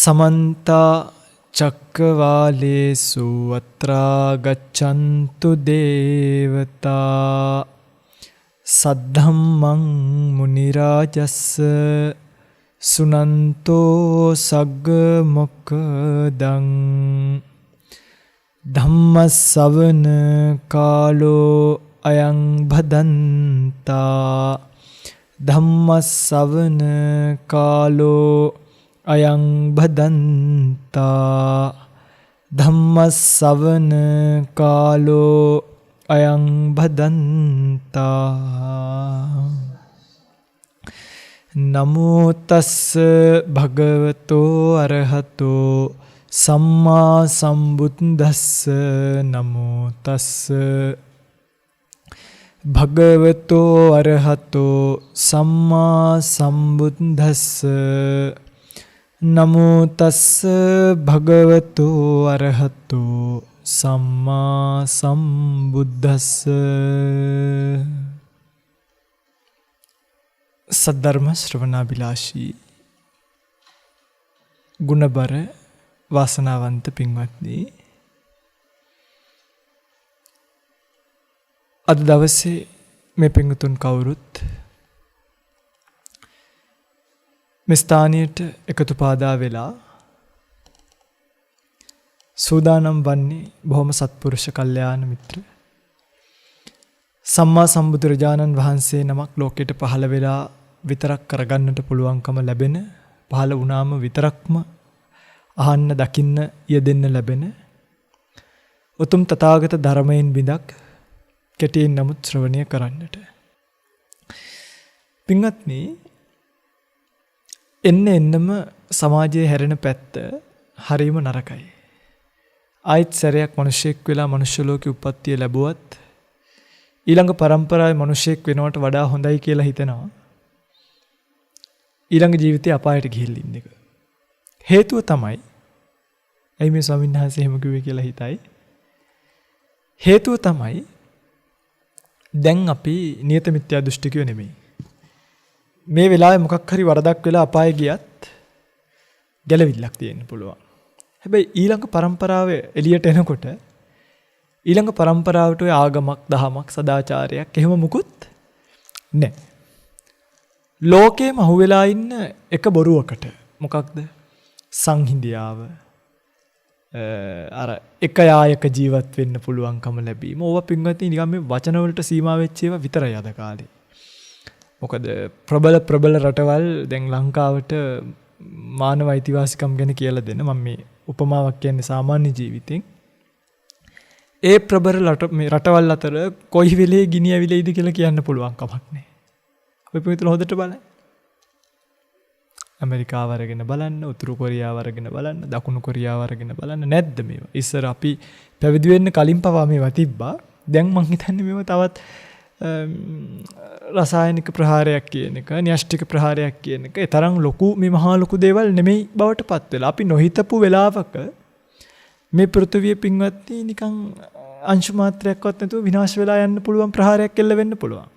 समन्त चक्रवालेषु अत्रा गच्छन्तु देवता सद्धम्मं मुनिराजस्स सुनन्तो सग्ग मोक्खदं धम्मස්සවන කාලෝ අයං භදන්තා ධම්මස්සවන කාලෝ අයං භදන්තා ධම්මස්සවන කාලෝ අයං භදන්තා නමෝ තස්ස භගවතෝ අරහතෝ සම්මා සම්බුද්දස්ස නමෝ තස්ස භගවතෝ අරහතෝ සම්මා සම්බුද්දස්ස නමෝ තස්ස භගවතෝ අරහතෝ සම්මා සම්බුද්දස්ස. සද්ධර්ම ශ්‍රවණාභිලාෂී ගුණබර වාසනාවන්ත පින්වත්නි, අද දවසේ මේ පින්වතුන් කවුරුත් මේ ස්ථානයට එකතු පාදා වෙලා සූදානම් වන්නේ බොහොම සත්පුරුෂ කල්යාණ මිත්‍ර සම්මා සම්බුදුරජාණන් වහන්සේ නමක් ලෝකෙට පහළ වෙලා විතරක් කරගන්නට පුළුවන්කම ලැබෙන, පහළ වුණාම විතරක්ම අහන්න දකින්න යෙදෙන්න ලැබෙන උතුම් තථාගත ධර්මයෙන් බිඳක් කෙටියෙන් නමුත් ශ්‍රවණය කරන්නට. පින්වත්නි, එන්නම සමාජයේ හැරෙන පැත්ත හරීම නරකයි. ආයිත් සැරයක් මිනිසෙක් වෙලා මනුෂ්‍ය ලෝකෙ උප්පත්තිය ලැබුවත් ඊළඟ පරම්පරාවේ මිනිසෙක් වෙනවට වඩා හොඳයි කියලා හිතනවා ඊළඟ ජීවිතේ අපායට ගිහිල්ලා ඉන්න එක. හේතුව තමයි, ඇයි මේ ස්වාමීන් වහන්සේ එහෙම කිව්වේ කියලා හිතයි. හේතුව තමයි, දැන් අපි නියත මිත්‍යා දෘෂ්ටිකයෝ නෙමෙයි. මේ වෙලාවේ මොකක් හරි වරදක් වෙලා අපායේ ගියත් ගැලවිල්ලක් තියෙන්න පුළුවන්. හැබැයි ඊළඟ පරම්පරාවේ එළියට එනකොට ඊළඟ පරම්පරාවට ඔය ආගමක්, දහමක්, සදාචාරයක් එහෙම මුකුත් නැහැ. ලෝකේම අහුවෙලා ඉන්න එක බොරුවකට. මොකක්ද? සංහිඳියාව, අර එක යායක ජීවත් වෙන්න පුළුවන්කම ලැබීම. ඕවා පින්වත්නි නිකන් මේ වචන වලට සීමා වෙච්ච ඒවා විතරයි අද කාලේ. මොකද ප්‍රබල රටවල් දැන් ලංකාවට මානව අයිතිවාසිකම් ගැන කියලා දෙන්න. මම මේ උපමාවක් කියන්නේ සාමාන්‍ය ජීවිතෙන්. ඒ ප්‍රබල රටවල් අතර කොයි වෙලේ ගිනි ඇවිලෙයිද කියලා කියන්න පුළුවන් කමක් නැහැ. අපි පිටුල හොදට බලන්න. ඇමරිකාව අරගෙන බලන්න, උතුරු කොරියාව අරගෙන බලන්න, දකුණු කොරියාව අරගෙන බලන්න. නැද්ද මේවා? ඉස්සර අපි පැවිදි වෙන්න කලින් පවා මේවා තිබ්බා. දැන් මං හිතන්නේ මේවා තවත් රසායනික ප්‍රහාරයක් කියන එක, න්‍යෂ්ටික ප්‍රහාරයක් කියන එක ඒ තරම් ලොකු මේ මහා ලොකු දේවල් නෙමෙයි බවට පත් වෙලා. අපි නොහිතපු වෙලාවක මේ පෘථිවිය පින්වත්නි නිකන් අංශු මාත්‍රයක්වත් නැතුව විනාශ වෙලා යන්න පුළුවන් ප්‍රහාරයක් එල්ල වෙන්න පුළුවන්.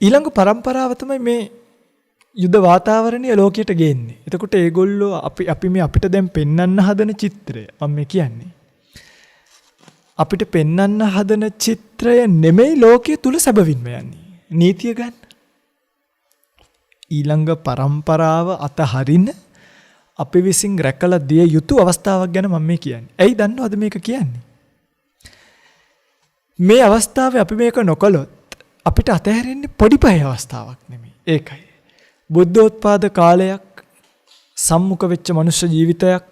ඊළඟ පරම්පරාව තමයි මේ යුද වාතාවරණය ලෝකයට ගේන්නේ. එතකොට ඒගොල්ලෝ අපි මේ අපිට දැන් පෙන්වන්න හදන චිත්‍රය මම මේ කියන්නේ. අපිට පෙන්වන්න හදන චිත්‍රය නෙමෙයි ලෝකයේ තුල සැබවින්ම යන්නේ. නීතිය ගන්න. ඊළඟ පරම්පරාව අතහරින අපි විසින් රැකලා දිය යුතු අවස්ථාවක් ගැන මම මේ කියන්නේ. ඇයි දන්නවද මේක කියන්නේ? මේ අවස්ථාවේ අපි මේක නොකළොත් අපිට අතහැරෙන්නේ පොඩි පහේ අවස්ථාවක් නෙමෙයි. ඒකයි. බුද්ධෝත්පාද කාලයක්, සම්මුඛ වෙච්ච මනුෂ්‍ය ජීවිතයක්,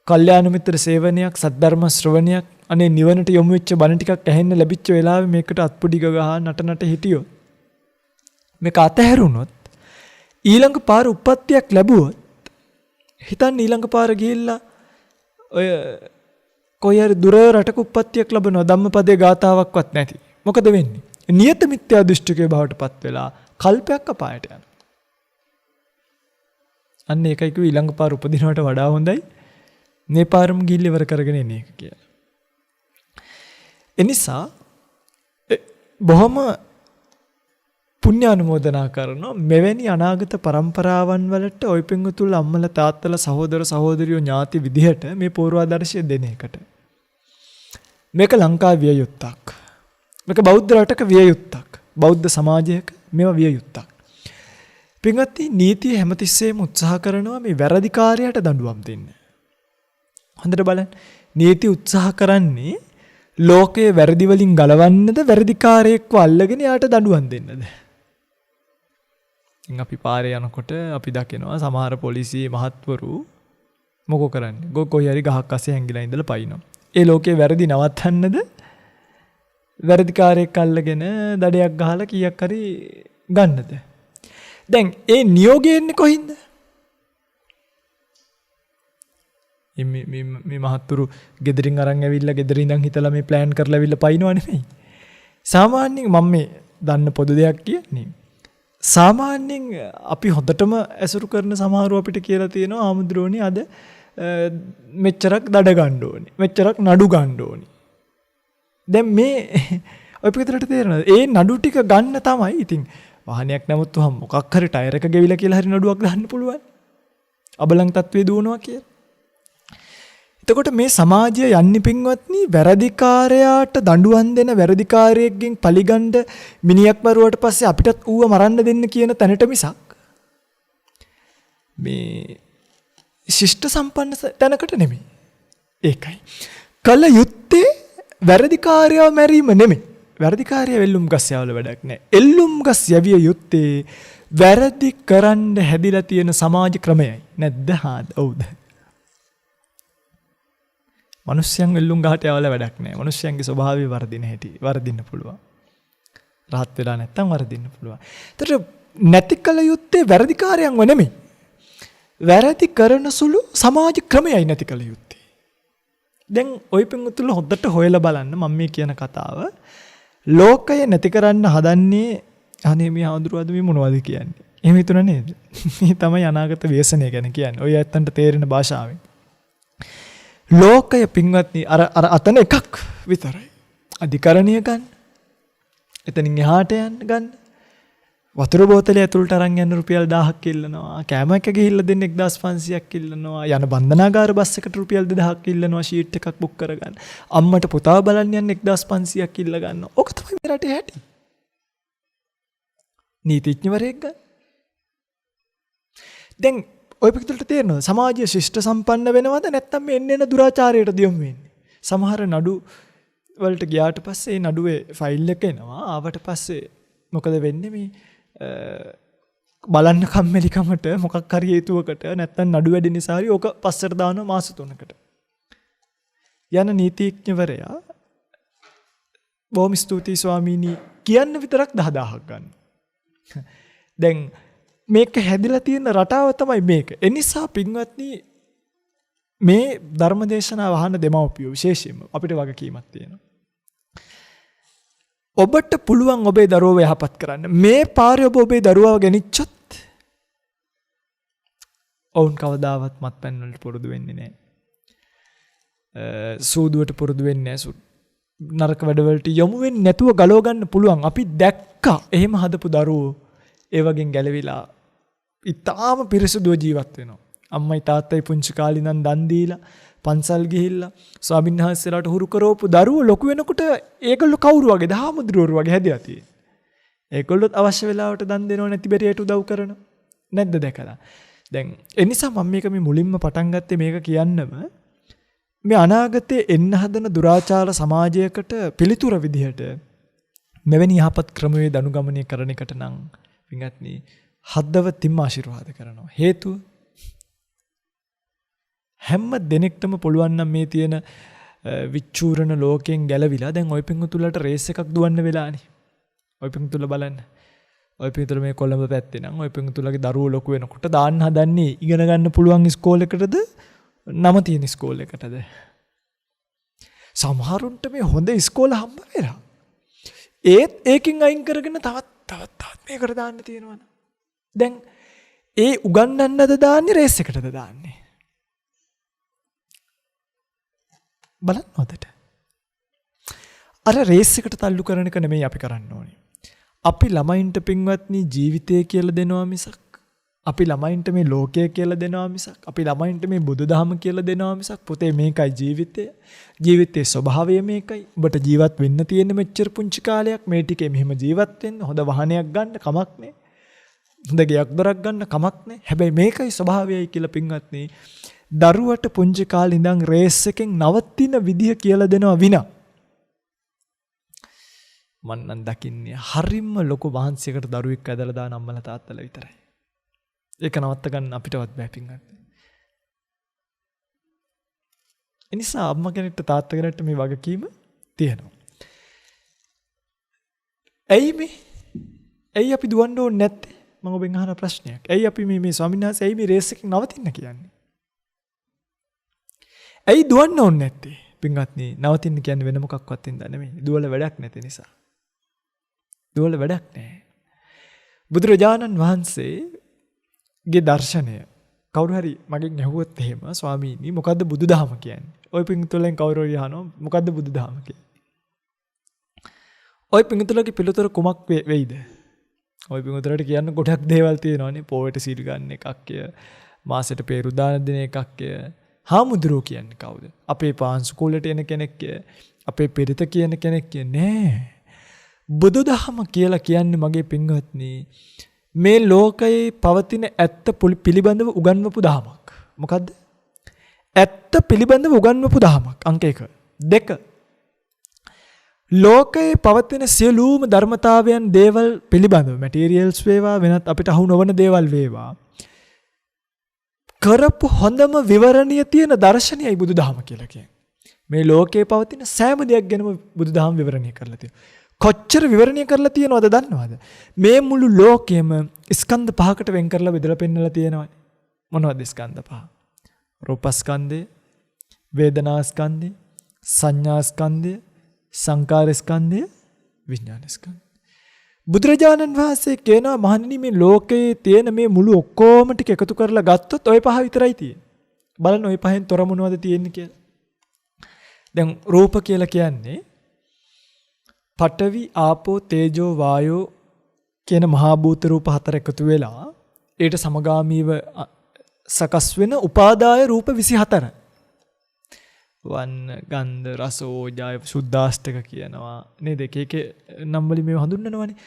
කල්යාණ මිත්‍ර සේවනයක්, සද්ධර්ම ශ්‍රවණයක්, අනේ නිවනට යොමු වෙච්ච බණ ටිකක් ඇහෙන්න ලැබිච්ච වෙලාවේ මේකට අත්පුඩි ගහ නට හිටියොත්, මේක අතහැරුණොත්, ඊළඟ පාර උප්පත්තියක් ලැබුවොත්, හිතන්න ඊළඟ පාර ගිහිල්ලා ඔය කොයි හරි දුර රටක උප්පත්තියක් ලැබෙනවා, ධම්මපදයේ ගාතාවක්වත් නැති. මොකද වෙන්නේ? නියත මිත්‍යා දෘෂ්ටිකේ බවට පත් වෙලා කල්පයක් අපායට යනවා. අන්න ඒකයි කිව්වේ ඊළඟ පාර උපදිනවට වඩා හොඳයි මේ පාරම ගිහිල්ලා ඉවර කරගෙන එන එක කියලා. එනිසා බොහොම පුණ්‍ය අනුමෝදනා කරනවා මෙවැනි අනාගත પરම්පරාවන් වලට ඔය පිංගුතුල් අම්මලා තාත්තලා සහෝදර සහෝදරියෝ ඥාති විදිහට මේ පූර්වාදර්ශය දෙන එකට මේක ලංකාවේ විය යුත්තක්. මේක බෞද්ධ රටක විය යුත්තක්. බෞද්ධ සමාජයක මේවා විය යුත්තක්. පින්වත්නි නීතිය හැමතිස්සෙම උත්සාහ කරනවා මේ වැරදිකාරයට දඬුවම් දෙන්න. හොඳට බලන්න. නීති උත්සාහ කරන්නේ ලෝකයේ වැරදි වලින් ගලවන්නද වැරදිකාරයෙක්ව අල්ලගෙන යාට දඬුවම් දෙන්නද? අපි පාරේ යනකොට අපි දකිනවා සමහර පොලිසිය මහත්වරු මොකෝ කරන්නේ? කොයි හරි ගහක් අස්සේ හැංගිලා ඉඳලා පයින්නවා. ඒ ලෝකයේ වැරදි නවත්තන්නද? වැරදිකාරයෙක් අල්ලගෙන දඩයක් ගහලා කීයක් හරි ගන්නද? දැන් ඒ නියෝගය එන්නේ කොහින්ද? මේ මහත්තුරු ගෙදරින් අරන් ඇවිල්ලා ගෙදරින් ඉඳන් හිතලා මේ ප්ලෑන් කරලා ඇවිල්ලා පයින්නවා නෙමෙයි. සාමාන්‍යයෙන් මම මේ දන්න පොදු දෙයක් කියන්නේ. සාමාන්‍යයෙන් අපි හොඳටම ඇසුරු කරන සමහරව අපිට කියලා තියෙනවා ආමුද්‍රෝණි අද මෙච්චරක් දඩ ගන්න ඕනේ. මෙච්චරක් නඩු ගන්න ඕනේ. දැන් මේ ඔය පිටරට තේරෙනවද? ඒ නඩු ටික ගන්න තමයි ඉතින් වාහනයක් නැමුත්වහම මොකක් හරි ටයර් එක ගෙවිලා කියලා හරි නඩුවක් දාන්න පුළුවන්. අබලන් තත්ත්වේ දුවනවා කියලා. එතකොට මේ සමාජය යන්නේ පින්වත්නි වැරදිකාරයාට දඬුවම් දෙන වැරදිකාරයෙක්ගෙන් පලිගන්න මිනියක් මරුවට පස්සේ අපිටත් ඌව මරන්න දෙන්න කියන තැනට මිසක් මේ ශිෂ්ට සම්පන්න තැනකට නෙමෙයි. ඒකයි. කල යුත්තේ වැරදිකාරයව මැරීම නෙමෙයි. වැරදිකාරය එල්ලුම් ගස් යවල වැඩක් නැහැ. එල්ලුම් ගස් යවිය යුත්තේ වැරදි කරන්න හැදිලා තියෙන සමාජ ක්‍රමයයි. නැද්ද? හාද? ඔව්ද? මනුෂ්‍යයන් එල්ලුම් ගහට යවල වැඩක් නැහැ. මනුෂ්‍යයන්ගේ ස්වභාවය වර්ධින්න පුළුවන්. රහත් වෙලා නැත්තම් වර්ධින්න පුළුවන්. ඒතර නැති කල යුත්තේ වැරදිකාරයන්ව නෙමෙයි. වැරදි කරන සුළු සමාජ ක්‍රමයයි නැති කල යුත්තේ. දැන් ওই පින්තුල හොද්දට හොයලා බලන්න මම මේ කියන කතාව ලෝකය නැති කරන්න හදන්නේ අනේ මේ හඳුරුවද මේ මොනවද කියන්නේ. එහෙම හිතුණා නේද? මේ තමයි අනාගත ව්‍යසනය ගැන කියන්නේ. ඔය ඇත්තන්ට තේරෙන භාෂාවෙන්. ලෝකය පින්වත්නි අර අතන එකක් විතරයි. අධිකරණය ගන්න. එතනින් එහාට යන්න ගන්න. වතුර බෝතලය ඇතුළට අරන් යන්න රුපියල් 1000ක් ඉල්ලනවා. කෑම එක ගිහිල්ලා දෙන්න 1500ක් ඉල්ලනවා. යන බන්ධනාගාර බස් එකට රුපියල් 2000ක් ඉල්ලනවා ෂීට් එකක් බුක් කරගන්න. අම්මට පුතාව බලන්න යන්න 1500ක් ඉල්ල ගන්නවා. ඔක තමයි මේ රටේ හැටි. නීතිඥවරයෙක් ගන්න. දැන් ඔය පිටුලට තේරෙනවද සමාජය ශිෂ්ට සම්පන්න වෙනවද නැත්නම් මේ එන්න දුරාචාරයට දියුම් වෙන්නේ? සමහර නඩු වලට ගියාට පස්සේ ඒ නඩුවේ ෆයිල් එක එනවා. ආවට පස්සේ මොකද වෙන්නේ මේ බලන්න කම්මැලිකමට මොකක් හරි හේතුවකට නැත්නම් නඩු වැඩි නිසා හරි ඕක පස්සට දානවා මාස 3කට. යන නීතිඥවරයා බොහොම ස්තුතියි ස්වාමීනි කියන්න විතරක් 10000ක් ගන්න. දැන් මේක හැදිලා තියෙන රටාව තමයි මේක. ඒ නිසා පින්වත්නි මේ ධර්මදේශනාව අහන දෙමව්පියෝ විශේෂයෙන්ම අපිට වගකීමක් තියෙනවා. ඔබට පුළුවන් ඔබේ දරුවව යහපත් කරන්න. මේ පාරේ ඔබ ඔබේ දරුවව ගෙනිච්චොත් ඔවුන් කවදාවත් මත්පැන් වලට පුරුදු වෙන්නේ නැහැ. සූදුවට පුරුදු වෙන්නේ නැහැ. නරක වැඩවලට යොමු වෙන්නේ නැතුව ගලව ගන්න පුළුවන්. අපි දැක්කා එහෙම හදපු දරුවෝ ඒ වගේ ගැලවිලා ඉතාම පිරිසුදුව ජීවත් වෙනවා. අම්මයි තාත්තයි පුංචි කාලේ ඉඳන් දන් දීලා පන්සල් ගිහිල්ලා ස්වාමීන් වහන්සේලාට හුරු කරවපු දරුවෝ ලොකු වෙනකොට ඒගොල්ලෝ කවුරු වගේද? හාමුදුරුවෝ වගේ හැදියා තියෙන්නේ. ඒගොල්ලොත් අවශ්‍ය වෙලාවට දන් දෙනව නැති බැරියට උදව් කරනවා. නැද්ද දැකලා? දැන් ඒ නිසා මම මේක මේ මුලින්ම පටන් ගත්තේ මේක කියන්නම මේ අනාගතයේ එන්න හදන දුරාචාර සමාජයකට පිළිතුර විදිහට මෙවැනි යහපත් ක්‍රමවේද අනුගමනය කරන එකට නම් වින්ගත්නි හදවතින්ම ආශිර්වාද කරනවා. හේතුව හැම දෙනෙක්ටම පුළුවන් නම් මේ තියෙන විචූරණ ලෝකයෙන් ගැලවිලා දැන් ඔය පිංගුතුලට රේස් එකක් දුවන්න වෙලානේ. ඔය පිංගුතුල බලන්න. ඔය පිංගුතුල මේ කොළඹ පැත්තේ නම් ඔය පිංගුතුලගේ දරුවෝ ලොකු වෙනකොට දාන්න හදන්නේ ඉගෙන ගන්න පුළුවන් ඉස්කෝලේකටද නම තියෙන ඉස්කෝලේකටද? සමහරුන්ට මේ හොඳ ඉස්කෝල හම්බ වෙලා. ඒත් ඒකින් අයින් කරගෙන තවත් මේකට දාන්න තියෙනවා. දැන් ඒ උගන්වන්නද දාන්නේ රේස් එකටද දාන්නේ? බලන්න හොදට. අර රේස් එකට තල්ලු කරන එක නෙමෙයි අපි කරන්න ඕනේ. අපි ළමයින්ට පින්වත්නි ජීවිතය කියලා දෙනවා මිසක් අපි ළමයින්ට මේ ලෝකය කියලා දෙනවා මිසක් අපි ළමයින්ට මේ බුදුදහම කියලා දෙනවා මිසක් පුතේ මේකයි ජීවිතය. ජීවිතයේ ස්වභාවය මේකයි. ඔබට ජීවත් වෙන්න තියෙන මෙච්චර පුංචි කාලයක් මේ ටිකේ මෙහෙම ජීවත් වෙන්න හොඳ වාහනයක් ගන්න කමක් නැහැ. හොඳ ගෙයක් දොරක් ගන්න කමක් නැහැ. හැබැයි මේකයි ස්වභාවයයි කියලා පින්වත්නි දරුවට පුංචි කාලේ ඉඳන් රේස් එකෙන් නවතින විදිය කියලා දෙනවා විනා මන් නම් දකින්නේ හරිම ලොකු වහන්සියකට දරුවෙක් ඇදලා දාන අම්මලා තාත්තලා විතරයි. ඒක නවත්ත ගන්න අපිටවත් බෑ පින්වත්නි. ඒ නිසා අම්මා කෙනෙක්ට තාත්තා කෙනෙක්ට මේ වගකීම තියෙනවා. ඇයි අපි දුවන්න ඕනේ නැත්තේ? මම ඔබෙන් අහන ප්‍රශ්නයක්. ඇයි අපි මේ ස්වාමීන් වහන්සේ ඇයි මේ රේස් එකෙන් නවතින්න කියන්නේ? ඇයි දුවන්න ඕනේ නැත්තේ? පින්වත්නි නවතින්න කියන්නේ වෙන මොකක්වත් හින්දා නෙමෙයි. දුවල වැඩක් නැති නිසා. දුවල වැඩක් නැහැ. බුදුරජාණන් වහන්සේගේ දර්ශනය කවුරු හරි මගෙන් ඇහුවොත් එහෙම ස්වාමීනි මොකද්ද බුදුදහම කියන්නේ? ওই පිංගුතුලෙන් කවුරු හරි අහනවා මොකද්ද බුදුදහම කියන්නේ? ওই පිංගුතුලගේ පිළිතුර කුමක් වෙයිද? ওই පිංගුතුලට කියන්න ගොඩක් දේවල් තියෙනවානේ. පොයට සීල් ගන්න එකක්ය, මාසෙට peeru දාන දෙන එකක්ය. හාමුදුරුවෝ කියන්නේ කවුද? අපේ පාන්සුකෝලට එන කෙනෙක්ය, අපේ පෙරිත කියන කෙනෙක්ය නෑ. බුදුදහම කියලා කියන්නේ මගේ පින්වත්නි මේ ලෝකයේ පවතින ඇත්ත පිළිබඳව උගන්වපු දහමක්. මොකද්ද? ඇත්ත පිළිබඳව උගන්වපු දහමක්. අංක 1. 2. ලෝකයේ පවතින සියලුම ධර්මතාවයන් දේවල් පිළිබඳව මැටීරියල්ස් වේවා වෙනත් අපිට අහු නොවන දේවල් වේවා කරපු හොඳම විවරණිය තියෙන දර්ශනයයි බුදුදහම කියලා කියන්නේ. මේ ලෝකයේ පවතින සෑම දෙයක් ගැනම බුදුදහම විවරණය කරලා තියෙනවා. කොච්චර විවරණය කරලා තියෙනවද දන්නවද? මේ මුළු ලෝකෙම ස්කන්ධ පහකට වෙන් කරලා බෙදලා පෙන්නලා තියෙනවා. මොනවද ස්කන්ධ පහ? රූපස්කන්ධය, වේදනාස්කන්ධය, සංඥාස්කන්ධය, සංකාරස්කන්ධය, විඥානස්කන්ධය. බුදුරජාණන් වහන්සේ කියනවා මහණෙනි මේ ලෝකයේ තියෙන මේ මුළු ඔක්කොම ටික එකතු කරලා ගත්තොත් ওই පහ විතරයි තියෙන්නේ. බලන්න ওই පහෙන් තොර මොනවද තියෙන්නේ කියලා. දැන් රූප කියලා කියන්නේ පඨවි ආපෝ තේජෝ වායෝ කියන මහා භූත රූප හතර එකතු වෙලා ඊට සමගාමීව සකස් වෙන උපාදාය රූප 24. වන්න ගන්ධ රස ඕජාය සුද්දාෂ්ටක කියනවා නේද? එක නම් වලින් මේව හඳුන්වනවානේ.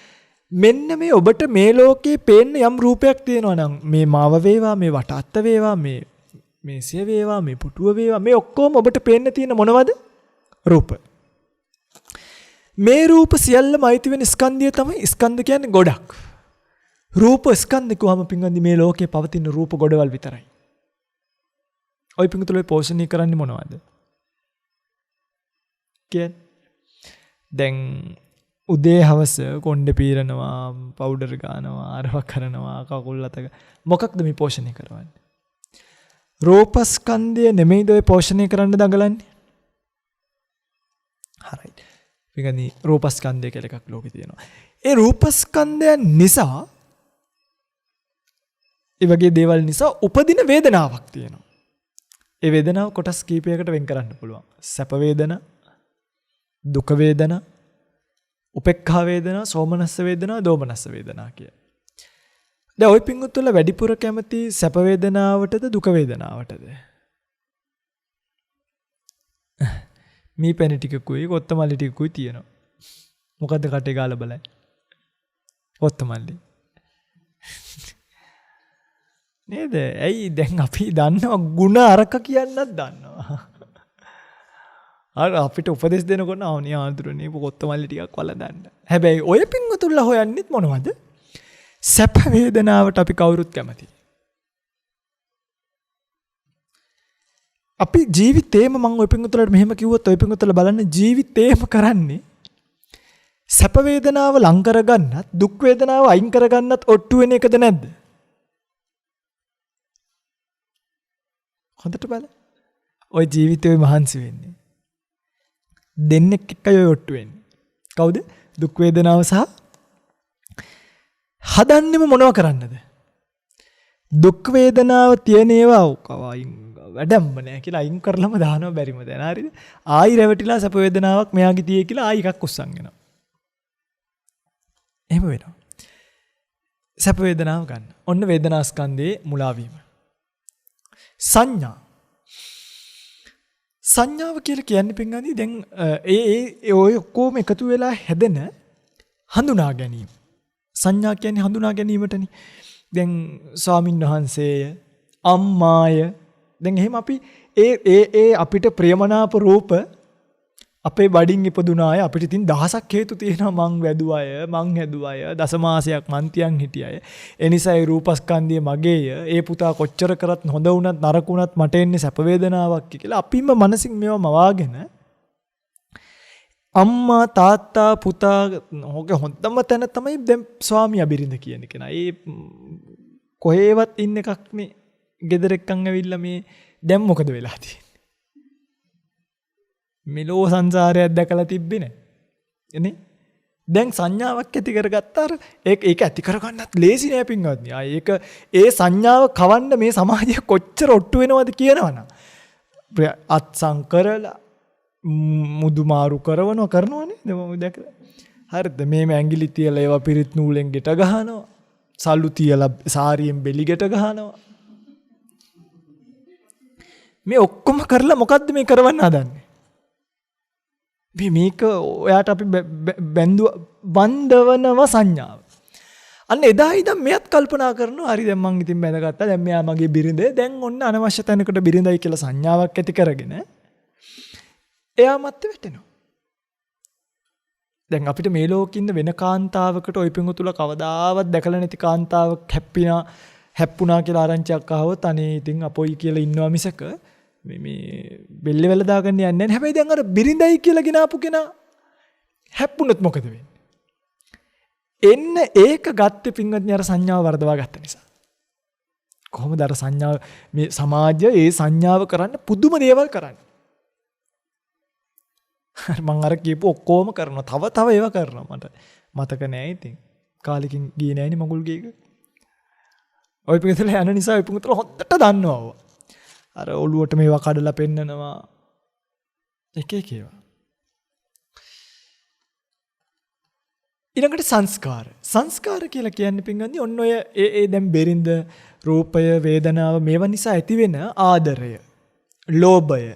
මෙන්න මේ ඔබට මේ ලෝකේ පේන්න යම් රූපයක් තියෙනවා නම් මේ මාව වේවා, මේ වටාත්ත වේවා, මේ සිය වේවා, මේ පුටුව වේවා, මේ ඔක්කොම ඔබට පේන්න තියෙන මොනවද? රූප. මේ රූප සියල්ලම අයිති වෙන ස්කන්ධය තමයි ස්කන්ධ කියන්නේ ගොඩක්. රූප ස්කන්ධ කොහම පින්වන්දි මේ ලෝකේ පවතින රූප ගොඩවල් විතරයි. ඔය පින්තුලේ පෝෂණය කරන්නේ මොනවද? දැන් උදේ හවස කොණ්ඩේ පීරනවා, පවුඩර් ගන්නවා, අරව කරනවා, කකුල් අත මොකක්ද මේ පෝෂණය කරවන්නේ? රූපස්කන්ධය නෙමෙයිද ඔය පෝෂණය කරන්න දඟලන්නේ? හරි. පිටගනි රූපස්කන්ධය කියලා එකක් ලෝකේ තියෙනවා. ඒ රූපස්කන්ධයන් නිසා ඒ වගේ දේවල් නිසා උපදින වේදනාවක් තියෙනවා. ඒ වේදනාව කොටස් කීපයකට වෙන් කරන්න පුළුවන්. සැප වේදනා, දුක වේදනා, උපේක්ඛා වේදනා, සෝමනස්ස වේදනා, දෝමනස්ස වේදනා කිය. දැන් ওই පිංගුතුල වැඩිපුර කැමති සැප වේදනාවටද දුක වේදනාවටද? මේ පැණි ටිකකුයි කොත්තමල්ලි ටිකකුයි තියෙනවා. මොකද්ද කටේ ගාලා බලන්න. කොත්තමල්ලි. නේද? ඇයි දැන් අපි දන්නවා ಗುಣ අරක කියන්නත් දන්නවා. අර අපිට උපදෙස් දෙනකොට ආවනේ ආඳුරනේ කොත්තමල්ලි ටිකක් වලදන්න. හැබැයි ඔය පිංගුතුල්ලා හොයන්නෙත් මොනවද? සැප වේදනාවට අපි කවුරුත් කැමතියි. අපි ජීවිතේම මම ඔය පිංගුතුලට මෙහෙම කිව්වොත් ඔය පිංගුතුල බලන්න ජීවිතේම කරන්නේ සැප වේදනාව ලං කරගන්නත් දුක් වේදනාව අයින් කරගන්නත් ඔට්ටු වෙන එකද නැද්ද? හොඳට බලන්න. ඔය ජීවිතේ මහන්සි වෙන්නේ. දෙන්නෙක් එක්කයි ඔය ඔට්ටු වෙන්නේ. කවුද? දුක් වේදනාව සහ හදන්නෙම මොනව කරන්නද? දුක් වේදනාව තියෙන ඒවා කවයින් වැඩම්ම නෑ කියලා අයින් කරලම දානවා බැරිම දැන හරිද? ආයි රැවටිලා සැප වේදනාවක් මෙයාගේ තියේ කියලා ආයි එකක් උස්සන් එනවා. එහෙම වෙනවා. සැප වේදනාව ගන්න. ඔන්න වේදනා ස්කන්ධයේ මුලා වීම. සංඥාව කියලා කියන්නේ පින්වත්නි දැන් ඒ ඔය ඔක්කොම එකතු වෙලා හැදෙන හඳුනා ගැනීම. සංඥා කියන්නේ හඳුනා ගැනීමටනේ. දැන් ස්වාමින් වහන්සේය, අම්මාය, දැන් එහෙම අපි ඒ අපිට ප්‍රියමනාප රූප අපේ බඩින් ඉපදුනාය. අපිට ඉතින් දහසක් හේතු තියෙනවා. මං වැදුවාය, මං හැදුවාය, දසමාසයක් මන්තියන් හිටියාය. ඒ නිසා ඒ රූපස්කන්ධය මගේය. ඒ පුතා කොච්චර කරත් හොඳ වුණත් නරක වුණත් මට එන්නේ සැප වේදනාවක් කියලා අපිම මනසින් මේවා මවාගෙන අම්මා තාත්තා පුතා හොගේ හොඳම තැන තමයි දැන් ස්වාමියා බිරිඳ කියන කෙනා. ඒ කොහේවත් ඉන්න එකක් නේ. ගෙදර එක්කන් ඇවිල්ලා මේ දැන් මොකද වෙලා තියෙන්නේ? මෙලෝ සංසාරයක් දැකලා තිබ්බේ නේ. දැන් සංඥාවක් ඇති කරගත්තාර ඒක ඇති කරගන්නත් ලේසි නෑ පින්වත්නි. ඒක ඒ සංඥාව කවන්න මේ සමාජය කොච්චර ඔට්ටු වෙනවද කියනවනම් අත්සන් කරලා මුදු මාරු කරනවනේ. මම දැකලා. හරිද? මේ ඇඟිලි තියලා ඒවා පිරිත් නූලෙන් ගෙට ගහනවා. සල්ලු තියලා සාරියෙන් බෙලි ගෙට ගහනවා. මේ ඔක්කොම කරලා මොකද්ද මේ කරවන්න හදන්නේ? මේක ඔයාට අපි බන්ධවනව සංඥාව. අන්න එදා ඉඳන් මෙයත් කල්පනා කරනවා හරි දැන් මං ඉතින් බැඳගත්තා. දැන් මෙයා මගේ බිරිඳ. දැන් ඔන්න අනවශ්‍ය තැනකට බිරිඳයි කියලා සංඥාවක් ඇති කරගෙන එයා මත් වැටෙනවා. දැන් අපිට මේ ලෝකෙින්ද වෙන කාන්තාවකට ඔය පිඟුතුල කවදාවත් දැකලා නැති කාන්තාවක් හැප්පුණා කියලා ආරංචියක් ආවොත් අනේ ඉතින් අපොයි කියලා ඉන්නවා මිසක මේ බෙල්ල වෙල දාගන්න යන්නේ නැහැ. හැබැයි දැන් අර බිරිඳයි කියලා ගෙනාපු කෙනා හැප්පුණොත් මොකද වෙන්නේ? එන්න ඒක ගත්තේ පින්වත්නි අර සංඥාව වර්ධවා ගත්ත නිසා. කොහොමද අර සංඥාව මේ සමාජය ඒ සංඥාව කරන්න පුදුම දේවල් කරන්නේ. මං අර කියපු ඔක්කොම කරනවා. තව ඒවා කරනවා. මට මතක නෑ ඉතින්. කාලෙකින් ගියේ නෑනේ මගුල් ගේක. ඔය පිටුතල යන නිසා ඔය පිටුතල හොද්දට දන්නවා. අර ඔළුවට මේවා කඩලා පෙන්නනවා. එක ඒවා. ඊළඟට සංස්කාර කියලා කියන්නේ පින්වත්නි ඔන්න ඔය ඒ දැන් බෙරිඳ රූපය වේදනාව මේවා නිසා ඇතිවෙන ආදරය, ලෝභය,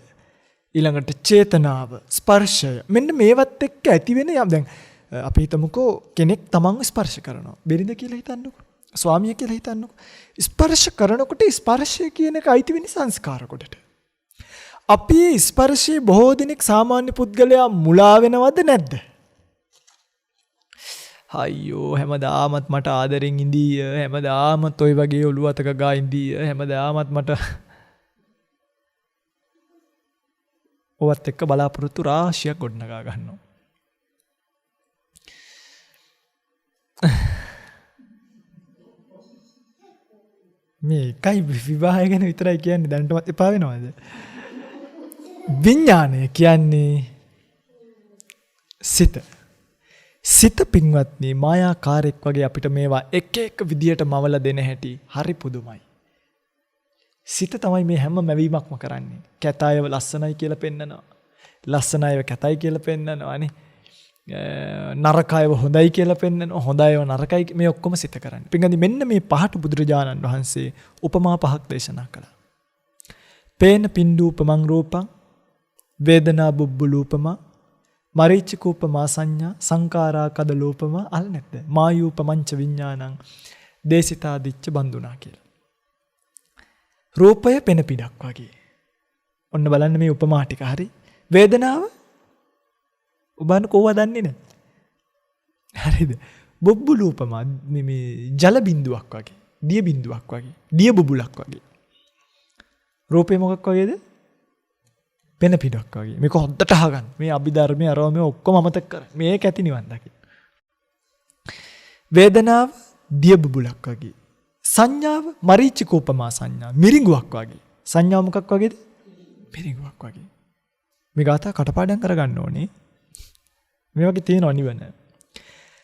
ඊළඟට චේතනාව, ස්පර්ශය මෙන්න මේවත් එක්ක ඇතිවෙන දැන් අපි හිතමුකෝ කෙනෙක් තමන්ව ස්පර්ශ කරනවා. බෙරිඳ කියලා හිතන්නකෝ. ස්වාමියා කියලා හිතන්නකෝ. ස්පර්ශ කරනකොට ස්පර්ශය කියන එක අයිති වෙන්නේ සංස්කාර කොටට. අපි ස්පර්ශයේ බොහෝ දිනක් සාමාන්‍ය පුද්ගලයා මුලා වෙනවද නැද්ද? අයියෝ හැමදාමත් මට ආදරෙන් ඉඳීය, හැමදාමත් ඔය වගේ ඔළුව අතක ගා ඉඳීය, හැමදාමත් මට ඔවත් එක්ක බලාපොරොත්තු රාශියක් ගොඩනගා ගන්නවා. මේ එකයි විවාහය ගැන විතරයි කියන්නේ දැනටමත් එපා වෙනවද? විඥානය කියන්නේ සිත පින්වත්නි මායාකාරයක් වගේ අපිට මේවා එක එක විදියට මවලා දෙන හැටි හරි පුදුමයි. සිත තමයි මේ හැම මැවීමක්ම කරන්නේ. කැතයව ලස්සනයි කියලා පෙන්නනවා. ලස්සනයව කැතයි කියලා පෙන්නනවා නේ. නරකයව හොඳයි කියලා පෙන්නනවා. හොඳයව නරකයි මේ ඔක්කොම සිත කරන්නේ. පින්වත්නි මෙන්න මේ පහට බුදුරජාණන් වහන්සේ උපමා පහක් දේශනා කළා. පේන පින්ඩූපමං රූපං වේදනා බුබ්බුලූපමා මරීචිකූපමා සංඥා සංකාරා කදලූපමා අල් නැද්ද? මායූපමංච විඥානං දේසිතා දිච්ච බන්දුනා කියලා. රූපය පෙන පිටක් වගේ. ඔන්න බලන්න මේ උපමා ටික හරි. වේදනාව ඔබන කොහොමද දන්නේ නැහැ. හරිද? බුබ්බුලූපමා මේ ජල බිඳුවක් වගේ, දිය බිඳුවක් වගේ, දිය බුබුලක් වගේ. රූපේ මොකක් වගේද? පෙන පිටක් වගේ. මේක හොද්දට අහගන්න. මේ අභිධර්මයේ අරව මේ ඔක්කොම අමතක කර. මේක ඇති නිවන් දකින්න. වේදනාව දිය බුබුලක් වගේ. සංඥාව මරීචිකූපමා සංඥා මිරිඟුවක් වගේ. සංඥාව මොකක් වගේද? මිරිඟුවක් වගේ. මේ ગાථා කටපාඩම් කරගන්න ඕනේ. මේ වගේ තියෙනවා නිවන.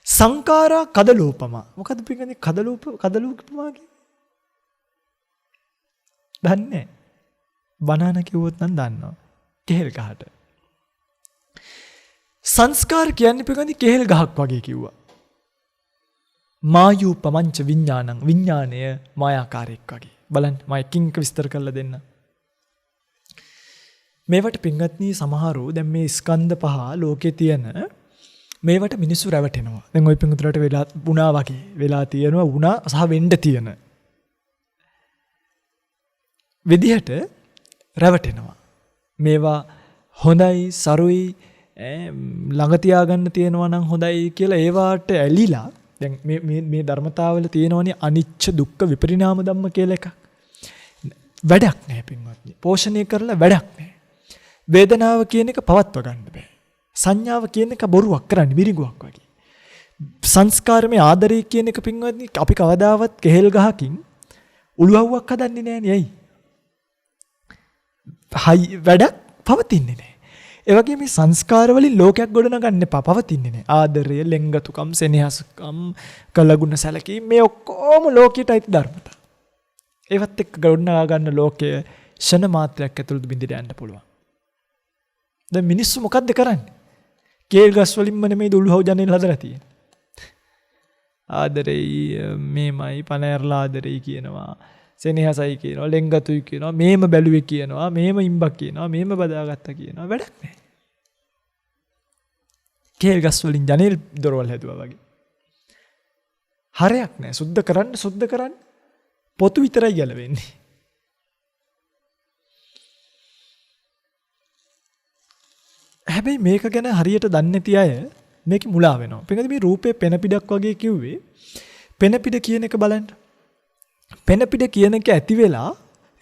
සංකාරා කදලූපමා. මොකද්ද පිටින් කදලූපමා කියන්නේ? දන්නේ. බනාන කිව්වොත් නම් දන්නවා. කෙහෙල් ගහට. සංස්කාර කියන්නේ පිටින් කෙහෙල් ගහක් වගේ කිව්වා. මායූපමංච විඥානං විඥානය මායාකාරයක් වගේ. බලන්න මම එකින් එක විස්තර කරලා දෙන්න. මේවට පින්වත්නි සමහරව දැන් මේ ස්කන්ධ පහ ලෝකේ තියෙන මේවට මිනිස්සු රැවටෙනවා. දැන් ওই පින්වතුන්ට වෙලා වුණා වගේ වෙලා තියෙනවා වුණා සහ වෙන්න තියෙන විදිහට රැවටෙනවා. මේවා හොඳයි සරුයි ළඟ තියාගන්න තියෙනවා නම් හොඳයි කියලා ඒවාට ඇලිලා දැන් මේ ධර්මතාවල තියෙනවනේ අනිච්ච දුක්ඛ විපරිණාම ධම්ම කියලා එකක්. වැඩක් නැහැ පින්වත්නි. පෝෂණය කරලා වැඩක් නැහැ. වේදනාව කියන එක පවත්ව ගන්න බෑ. සංඥාව කියන එක බොරුවක් කරන්නේ මිරිඟුවක් වගේ. සංස්කාරමේ ආදරය කියන එක පින්වත්නි අපි කවදාවත් කෙහෙල් ගහකින් උළුව්වක් හදන්නේ නෑනේ. ඇයි? වැඩක් පවතින්නේ නැහැ. ඒ වගේ මේ සංස්කාර වලින් ලෝකයක් ගොඩනගන්න එපා. පවතින්නේ නැහැ. ආදරය, ලෙන්ගතුකම්, සෙනෙහසකම්, කළගුණ සැලකීම් මේ ඔක්කොම ලෝකයට අයිති ධර්මතා. ඒවත් එක්ක ගොඩනගා ගන්න ලෝකය ෂණ මාත්‍රයක් ඇතුළත බිඳිට යන්න පුළුවන්. දැන් මිනිස්සු මොකද්ද කරන්නේ? කේල් ගස් වලින්ම නෙමෙයි දුළුහව ජනෙල් හදලා තියෙන්නේ. ආදරෙයි මේමයි පනෑරලා ආදරෙයි කියනවා. සෙනෙහසයි කියනවා, ලෙන්ගතුයි කියනවා, මේම බැලුවේ කියනවා, මේම ඉම්බක් කියනවා, මේම බදාගත්තා කියනවා. වැඩක් නැහැ. කේල් ගස් වලින් ජනෙල් දොරවල් හැදුවා වගේ. හරයක් නැහැ. සුද්ධ කරන්න පොතු විතරයි ගැලවෙන්නේ. හැබැයි මේක ගැන හරියට දන්නේ නැති අය මේක මුලා වෙනවා. මොකද මේ රූපේ පෙනපිඩක් වගේ කිව්වේ පෙනපිඩ කියන එක බලන්න. පෙනපිඩ කියන එක ඇති වෙලා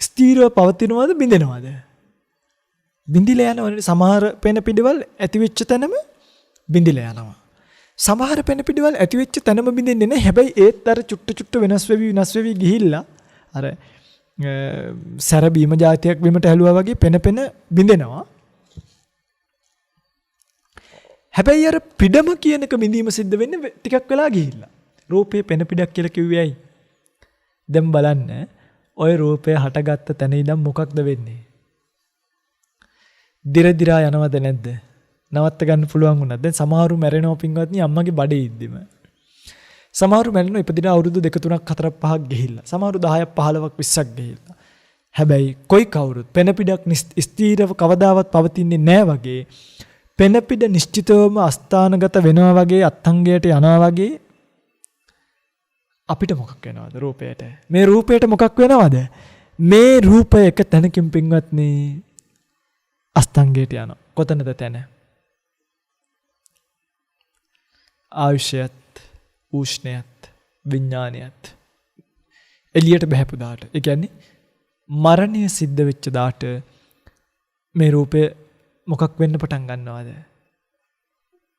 ස්ථීරව පවතිනවද බිඳෙනවද? බිඳිලා යනවනේ. සමහර පෙනපිඩවල ඇති වෙච්ච තැනම බිඳිලා යනවා. සමහර පෙනපිඩවල ඇති වෙච්ච තැනම බිඳෙන්නේ නැහැ. හැබැයි ඒත් අර චුට්ට වෙනස් වෙවි ගිහිල්ලා අර සැර බීම જાතියක් බිමට හැලුවා වගේ පෙන බිඳෙනවා. හැබැයි අර පිඩම කියන එක බිඳීම සිද්ධ වෙන්නේ ටිකක් වෙලා ගිහිල්ලා. රූපේ පෙනපිඩක් කියලා කිව්වේ ඇයි? දැන් බලන්න ඔය රූපය හටගත්ත තැන ඉඳන් මොකක්ද වෙන්නේ? දිරදිරා යනවද නැද්ද? නවත්ත ගන්න පුළුවන් වුණාද? දැන් සමහරු මැරෙනවා පින්වත්නි අම්මගේ බඩේ ඉද්දිම. සමහරු මැරෙනවා ඉපදින අවුරුදු 2 3ක් 4ක් 5ක් ගිහිල්ලා. සමහරු 10ක් 15ක් 20ක් ගිහිල්ලා. හැබැයි කොයි කවුරුත් පෙනපිඩක් ස්ථීරව කවදාවත් පවතින්නේ නැහැ වගේ පෙනපිඩ නිශ්චිතවම අස්ථානගත වෙනවා වගේ අත්ංගයට යනවා වගේ අපිට මොකක් වෙනවද රූපයට? මේ රූපයට මොකක් වෙනවද? මේ රූපය එක තැනකින් පින්වත්නි අස්තංගයට යනවා. කොතනද තැන? ආයුෂයත්, උෂ්ණයත්, විඥානයත් එළියට බහැපු දාට. ඒ කියන්නේ මරණය සිද්ධ වෙච්ච දාට මේ රූපය මොකක් වෙන්න පටන් ගන්නවද?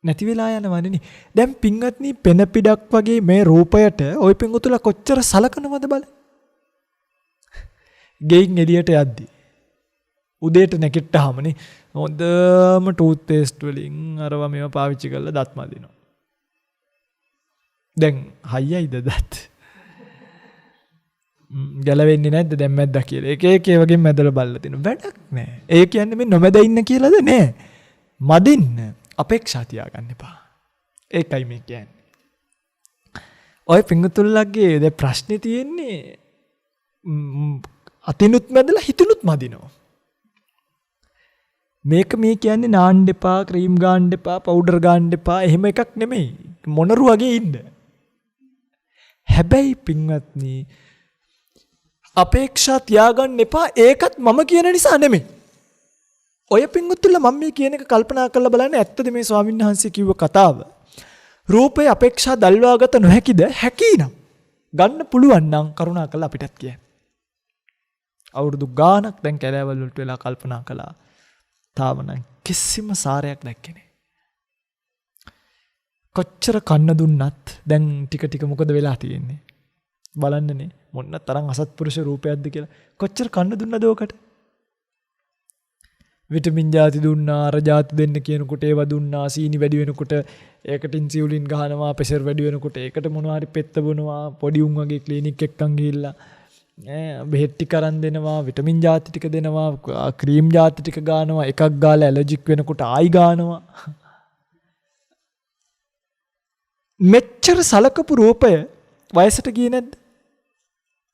නැති වෙලා යනවනේ. දැන් පින්වත්නි පෙන පිඩක් වගේ මේ රූපයට ওই පින්වතුලා කොච්චර සලකනවද බලන්න. ගෙයින් එළියට යද්දි උදේට නැගිට්ටාමනේ හොඳම ටූත් පේස්ට් වලින් අරවා මේවා පාවිච්චි කරලා දත් මදිනවා. දැන් හයියයිද දත්? ගැලවෙන්නේ නැද්ද දැන් මැද්දා කියලා. එක ඒ වගේ මැදලා බලලා තිනු වැඩක් නැහැ. ඒ කියන්නේ මේ නොමැද ඉන්න කියලාද නෑ. මදින්න අපේක්ෂා තියාගන්න එපා. ඒකයි මේ කියන්නේ. ඔය පිංගුතුල්ලගේ දැන් ප්‍රශ්නේ තියෙන්නේ අතිනුත් මැදලා හිතුනුත් මදිනවා. මේක මේ කියන්නේ නාන්න එපා, ක්‍රීම් ගාන්න එපා, පවුඩර් ගාන්න එපා එහෙම එකක් නෙමෙයි. මොනරු වගේ ඉන්න. හැබැයි පින්වත්නි අපේක්ෂා තියාගන්න එපා. ඒකත් මම කියන නිසා නෙමෙයි. ඔය පින්වත්තුලා මම මේ කියන එක කල්පනා කරලා බලන්න ඇත්තද මේ ස්වාමීන් වහන්සේ කිව්ව කතාව? රූපේ අපේක්ෂා දල්වාගත නොහැකිද? හැකිනම් ගන්න පුළුවන් නම් කරුණා කරලා අපිටත් කියන්න. අවුරුදු ගාණක් දැන් කැලෑවල වලට වෙලා කල්පනා කළා. තාම නම් කිසිම සාරයක් දැක්කේ නැහැ. කොච්චර කන්න දුන්නත් දැන් ටික මොකද වෙලා තියෙන්නේ? බලන්නනේ මොන්න තරම් අසත්පුරුෂ රූපයක්ද කියලා. කොච්චර කන්න දුන්නද ඔකට? විටමින් ಜಾති දුන්නා, අර ಜಾති දෙන්න කියනකොට ඒව දුන්නා, සීනි වැඩි වෙනකොට ඒකට ඉන්සියුලින් ගහනවා, ප්‍රෙෂර් වැඩි වෙනකොට ඒකට මොනවා හරි පෙත්ත බොනවා, පොඩි උන් වගේ ක්ලිනික් එකකන් ගිහිල්ලා බෙහෙත් ටික අරන් දෙනවා, විටමින් ಜಾති ටික දෙනවා, ක්‍රීම් ಜಾති ටික ගන්නවා, එකක් ගාලා ඇලර්ජික් වෙනකොට ආයි ගන්නවා. මෙච්චර සලකපු රූපය වයසට ගියේ නැද්ද?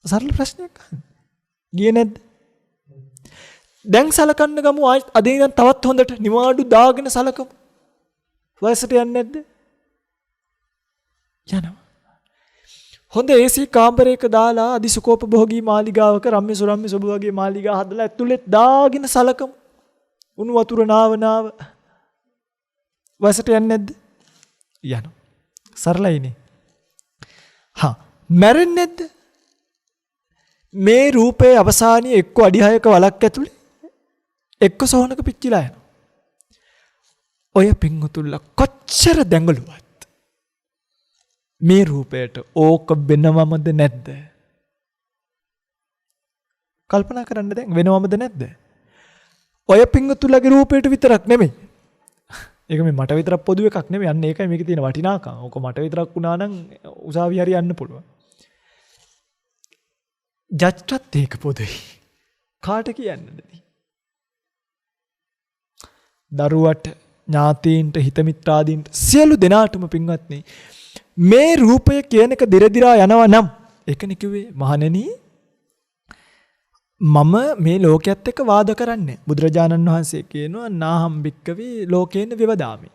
සරල ප්‍රශ්නයක් අහන්න. ගියේ නැද්ද? දැන් සලකන්න ගමු අද ඉඳන් තවත් හොඳට නිවාඩු දාගෙන සලකමු. වයසට යන්නේ නැද්ද? යනවා. හොඳ AC කාමරයක දාලා අදිසුකෝපභෝගී මාලිගාවක රම්‍ය සුරම්‍ය සුබ වගේ මාලිගා හදලා ඇතුළේ දාගෙන සලකමු. උණු වතුර නාව වයසට යන්නේ නැද්ද? යනවා. සරලයිනේ. මැරෙන්නේ නැද්ද? මේ රූපයේ අවසානයේ එක්ක අඩි 6ක වලක් ඇතුලේ එක්ක සෝනක පිච්චිලා යනවා. ඔය පිංගුතුල්ල කොච්චර දැඟලුවත් මේ රූපයට ඕක වෙනවමද නැද්ද? කල්පනා කරන්න දැන් වෙනවමද නැද්ද? ඔය පිංගුතුල්ලගේ රූපයට විතරක් නෙමෙයි. ඒක මේ මට විතරක් පොදු එකක් නෙමෙයි. අන්න ඒකයි මේකේ තියෙන වටිනාකම. ඕක මට විතරක් වුණා නම් උසාවි හරි යන්න පුළුවන්. ජජ්ටත් ඒක පොදුයි. කාට කියන්නද? දරුවට, ඥාතීන්ට, හිතමිත්‍රාදීන්ට සියලු දෙනාටම පින්වත්නි මේ රූපය කියන එක දිරදිරා යනවා නම් ඒකනේ කිව්වේ මහණෙනි මම මේ ලෝකයේත් එක්ක වාද කරන්නේ. බුදුරජාණන් වහන්සේ කියනවා නාහම් භික්කවේ ලෝකේන විවදාමි.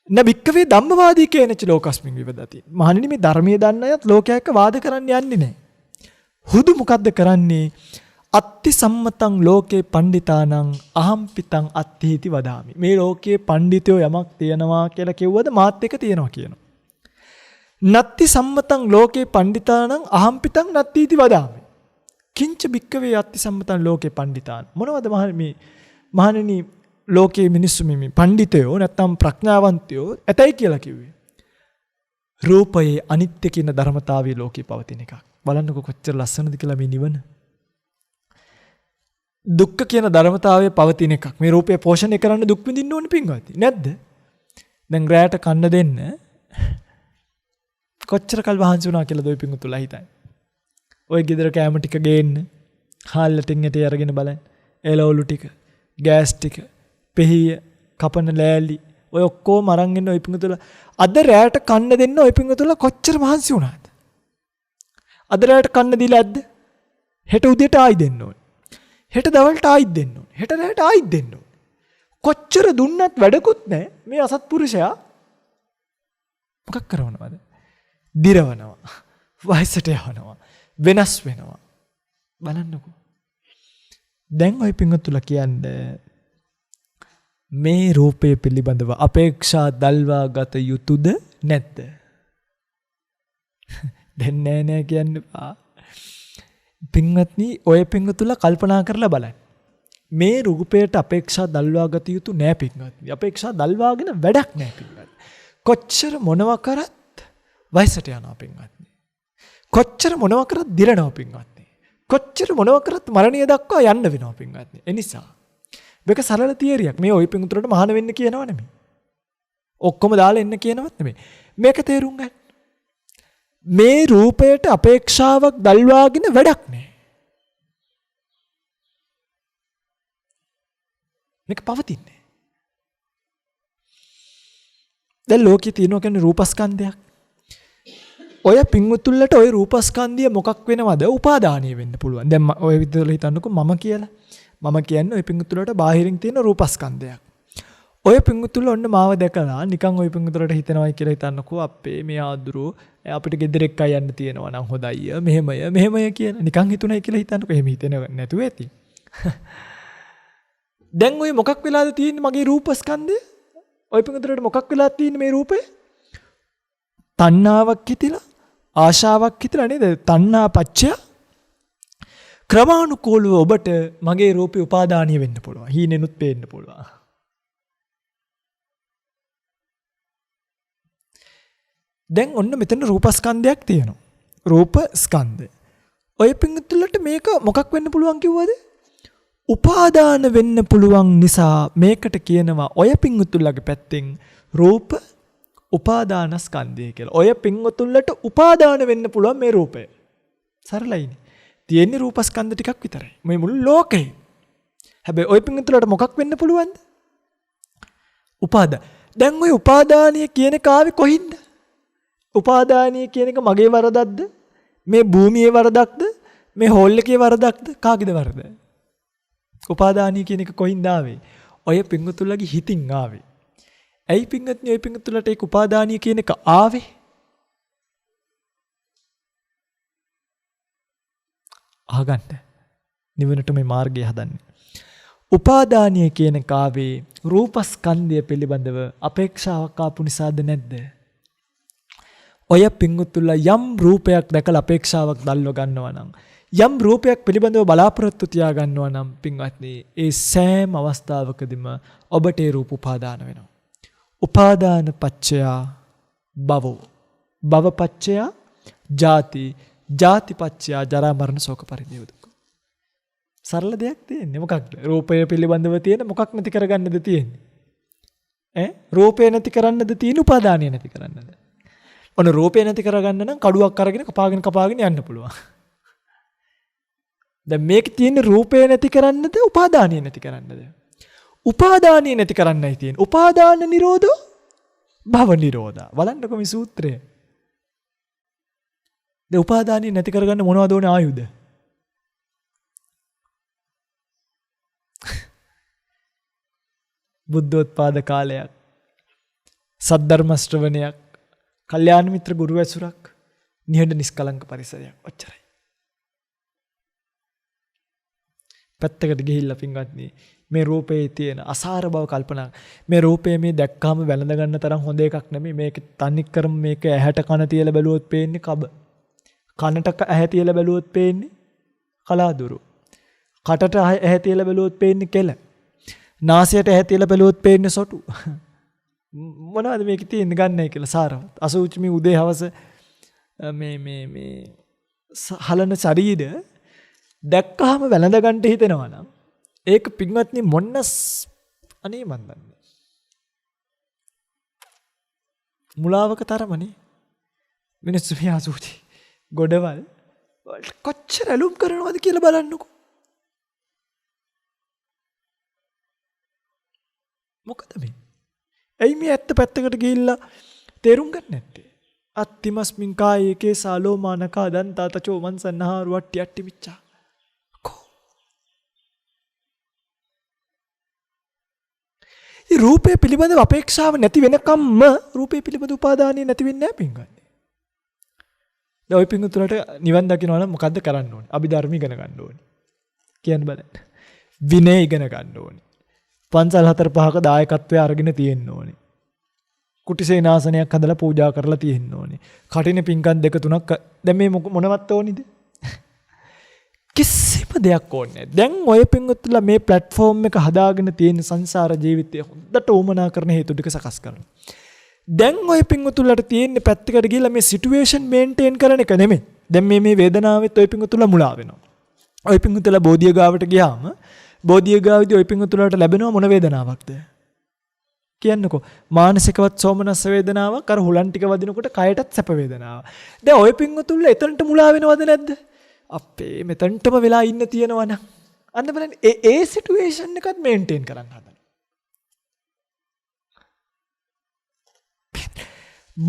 න භික්කවේ ධම්මවාදී කේනච ලෝකස්මින් විවදති. මහණෙනි මේ ධර්මයේ දන්න අයත් ලෝකයක් එක්ක වාද කරන්න යන්නේ නැහැ. හුදු මොකද්ද කරන්නේ? අත්ති සම්මතං ලෝකේ පණ්ඩිතානං අහම්පිතං අත්ථීති වදාමි. මේ ලෝකයේ පණ්ඩිතයෝ යමක් තියනවා කියලා කිව්වද මාත් එක තියනවා කියනවා. නත්ති සම්මතං ලෝකේ පණ්ඩිතානං අහම්පිතං නත්ථීති වදාමි. කිංච භික්කවේ අත්ති සම්මතං ලෝකේ පණ්ඩිතාන. මොනවද මහණෙනි ලෝකයේ මිනිස්සු මේ පණ්ඩිතයෝ නැත්තම් ප්‍රඥාවන්තයෝ ඇතයි කියලා කිව්වේ. රූපයේ අනිත්‍ය කියන ධර්මතාවය ලෝකේ පවතින එකක්. බලන්නකො කොච්චර ලස්සනද කියලා මේ නිවන. දුක්ඛ කියන ධර්මතාවය පවතින එකක්. මේ රූපය පෝෂණය කරන්න දුක් විඳින්න ඕනේ පින්වත්නි. නැද්ද? දැන් රැයට කන්න දෙන්න කොච්චර කල් වහන්සි වුණා කියලාද ඔය පින්වතුලා හිතන්නේ. ඔය ගෙදර කෑම ටික ගේන්න, හාල්ලටින් යටේ අරගෙන බලන්න. එළවලු ටික, ගෑස් ටික, පෙහිය, කපන ලෑලි ඔය ඔක්කොම අරන් එන්න ඔය පින්වතුලා. අද රැයට කන්න දෙන්න ඔය පින්වතුලා කොච්චර මහන්සි වුණාද? අද රැයට කන්න දීලා ඇද්ද? හෙට උදේට ආයි දෙන්න ඕනේ. හෙට දවල්ට ආයිත් දෙන්න ඕනේ. හෙට රැට ආයිත් දෙන්න ඕනේ. කොච්චර දුන්නත් වැඩකුත් නැහැ. මේ අසත්පුරුෂයා මොකක් කරනවද? දිරවනවා. වයසට යවනවා. වෙනස් වෙනවා. බලන්නකෝ. දැන් ওই පිංගුතුලා කියන්නේ මේ රූපය පිළිබඳව අපේක්ෂා දල්වා ගත යුතුද නැද්ද? දැන් නෑ කියන්න බා. පින්වත්නි ඔය පින්වතුලා කල්පනා කරලා බලන්න. මේ රූපයට අපේක්ෂා දල්වා ගත යුතු නෑ පින්වත්නි. අපේක්ෂා දල්වාගෙන වැඩක් නෑ පින්වත්නි. කොච්චර මොනවා කරත් වයසට යනවා පින්වත්නි. කොච්චර මොනවා කරත් දිරනවා පින්වත්නි. කොච්චර මොනවා කරත් මරණය දක්වා යන්න වෙනවා පින්වත්නි. ඒ නිසා මේක සරල තියරියක්. මේ ඔය පින්වතුන්ට මහාන වෙන්න කියනව නෙමෙයි. ඔක්කොම දාලා එන්න කියනවත් නෙමෙයි. මේක තේරුම් ගන්න. මේ රූපයට අපේක්ෂාවක් දල්වාගෙන වැඩක් නැහැ. මේක පවතින්නේ. දැන් ලෝකේ තියෙනවා කියන්නේ රූපස්කන්ධයක්. ඔය පින්වුතුල්ලට ඔය රූපස්කන්ධය මොකක් වෙනවද? උපාදානීය වෙන්න පුළුවන්. දැන් ඔය විදිහට හිතන්නකෝ මම කියලා. මම කියන්නේ ඔය පින්වුතුල්ලට බාහිරින් තියෙන රූපස්කන්ධයක්. ඔය පින්වුතුල්ල ඔන්න මාව දැකලා නිකන් ඔය පින්වුතුලට හිතනවායි කියලා හිතන්නකෝ අපේ මේ ආදුරෝ අපිට ගෙදර එක්ක යන්න තියෙනවා නම් හොඳයි මෙහෙමය කියලා නිකන් හිතුණයි කියලා හිතන්නකෝ. එහෙම හිතෙන නැතුව ඇති. දැන් ඔය මොකක් වෙලාද තියෙන්නේ මගේ රූපස්කන්ධය? ඔය පින්වුතුලට මොකක් වෙලාද තියෙන්නේ මේ රූපේ? තණ්හාවක් හිතිලා ආශාවක් හිතිලා නේද? තණ්හා පච්චය ක්‍රමානුකූලව ඔබට මගේ රූපේ උපාදානීය වෙන්න පුළුවන්. හීනෙනුත් පේන්න පුළුවන්. දැන් ඔන්න මෙතන රූපස්කන්ධයක් තියෙනවා. රූපස්කන්ධ. ඔය පිංගුතුලට මේක මොකක් වෙන්න පුළුවන් කිව්වද? උපාදාන වෙන්න පුළුවන් නිසා මේකට කියනවා ඔය පිංගුතුලගේ පැත්තෙන් රූප උපාදානස්කන්ධය කියලා. ඔය පිංගුතුලට උපාදාන වෙන්න පුළුවන් මේ රූපය. සරලයිනේ. තියෙන්නේ රූපස්කන්ධ ටිකක් විතරයි. මේ මුළු ලෝකේ. හැබැයි ඔය පිංගුතුලට මොකක් වෙන්න පුළුවන්ද? උපාදාන. දැන් ওই උපාදානිය කියන කාවේ කොහින්ද? උපාදානිය කියන එක මගේ වරදක්ද? මේ භූමියේ වරදක්ද? මේ හෝල් එකේ වරදක්ද? කාගේද වරද? උපාදානිය කියන එක කොහින්ද ආවේ? ඔය පිංගුතුල්ලගේ හිතින් ආවේ. ඇයි පිංගුත්නි ඔය පිංගුතුල්ලට ඒක උපාදානිය කියන එක ආවේ? අහගන්න. නිවනට මේ මාර්ගය හදන්නේ. උපාදානිය කියන කාවේ රූපස්කන්ධය පිළිබඳව අපේක්ෂාවක් ආපු නිසාද නැද්ද? ඔය පිංගුතුල්ලා යම් රූපයක් දැකලා අපේක්ෂාවක් දල්ව ගන්නවා නම් යම් රූපයක් පිළිබඳව බලාපොරොත්තු තියා ගන්නවා නම් පින්වත්නි ඒ සෑම අවස්ථාවකදීම ඔබට ඒ රූප උපාදාන වෙනවා. උපාදාන පච්චයා භවෝ. භව පච්චයා ජාති. ජාති පච්චයා ජරා මරණ ශෝක පරිදේව දුක්ඛ. සරල දෙයක් තියෙන්නේ මොකක්ද? රූපය පිළිබඳව තියෙන මොකක් නැති කරගන්නද තියෙන්නේ? රූපය නැති කරන්නද තියෙන උපාදානිය නැති කරන්නද? ඔන්න රූපය නැති කරගන්න නම් කඩුවක් අරගෙන කපාගෙන යන්න පුළුවන්. දැන් මේක තියෙන්නේ රූපය නැති කරන්නද උපාදානිය නැති කරන්නද? උපාදානිය නැති කරන්නයි තියෙන්නේ. උපාදාන නිරෝධෝ භව නිරෝධා. බලන්නකො මේ සූත්‍රය. දැන් උපාදානිය නැති කරගන්න මොනවද ඕනේ ආයුධ? බුද්ධෝත්පාද කාලයක්. සද්ධර්ම ශ්‍රවණයක්. කල්යාණ මිත්‍ර ගුරු ඇසුරක්. නිහඬ නිස්කලංක පරිසරයක්. ඔච්චරයි. පැත්තකට ගිහිල්ලා පින්වත්නි මේ රූපේ තියෙන අසාර බව කල්පනා මේ රූපය මේ දැක්කාම වැළඳ ගන්න තරම් හොඳ එකක් නෙමෙයි මේක තනික් කරම මේක ඇහැට කන තියලා බැලුවොත් පේන්නේ කබ කනට ඇහැ තියලා බැලුවොත් පේන්නේ කලාදුරු කටට ඇහැ තියලා බැලුවොත් පේන්නේ කෙල නාසයට ඇහැ තියලා බැලුවොත් පේන්නේ සොටු මොනවද මේක තියෙන්නේ ගන්නයි කියලා සාරවත් අසුචි මේ උදේ හවස මේ හලන ශරීර දැක්කහම වැළඳ ගන්න හිතෙනවා නම් ඒක පින්වත්නි මොන්නස් අනේ මන් දන්නේ මුලාවක තරමනේ මිනිස්සු මේ අසුචි ගොඩවල් කොච්චර ඇලුම් කරනවද කියලා බලන්නකෝ මොකද මේ ඇයි මේ ඇත්ත පැත්තකට ගිහිල්ලා තේරුම් ගන්න නැත්තේ අත්තිමස්මින් කායේකේ සාලෝමානකා දන්තා තචෝ මන්සන්නහාරු වට්ටි අට්ටි මිච්චා ඒ රූපය පිළිබඳව අපේක්ෂාව නැති වෙනකම්ම රූපය පිළිබඳ උපාදානිය නැති වෙන්නේ නැහැ පින්වත්නි. දැන් ওই පින්තුලට නිවන් දකින්න නම් මොකද්ද කරන්න ඕනේ? අභිධර්ම ඉගෙන ගන්න ඕනේ. කියන්න බලන්න. විනය ඉගෙන ගන්න ඕනේ. පන්සල් 4-5ක දායකත්වය අරගෙන තියෙන්න ඕනේ. කුටිසේනාසනයක් හදලා පූජා කරලා තියෙන්න ඕනේ. කටින පින්කම් 2-3ක් දැන් මේ මොනවත් ඕනිද? කිසිම දෙයක් ඕනේ නැහැ. දැන් ඔය පින්වත්තුලා මේ platform එක හදාගෙන තියෙන සංසාර ජීවිතය හොඳට උමනා කරන හේතු ටික සකස් කරනවා. දැන් ඔය පින්වත්තුලාට තියෙන්නේ පැත්තකට ගිහලා මේ situation maintain කරන එක නෙමෙයි. දැන් මේ වේදනාවෙත් ඔය පින්වත්තුලා මුලා වෙනවා. ඔය පින්වත්තුලා බෝධිය ගාවට ගියාම බෝධිය ගාවදී ඔය පින්වත්තුලාට ලැබෙනවා මොන වේදනාවක්ද? කියන්නකෝ. මානසිකවත් සෝමනස්ස වේදනාවක් අර හුලන් ටික වදිනකොට කයටත් සැප වේදනාවක්. දැන් ඔය පින්වත්තුලා එතනට මුලා වෙනවද නැද්ද? අපේ මෙතනටම වෙලා ඉන්න තියෙනවා නම් අන්න බලන්න ඒ සිටුේෂන් එකත් මේන්ටේන් කරන්න හදන්න.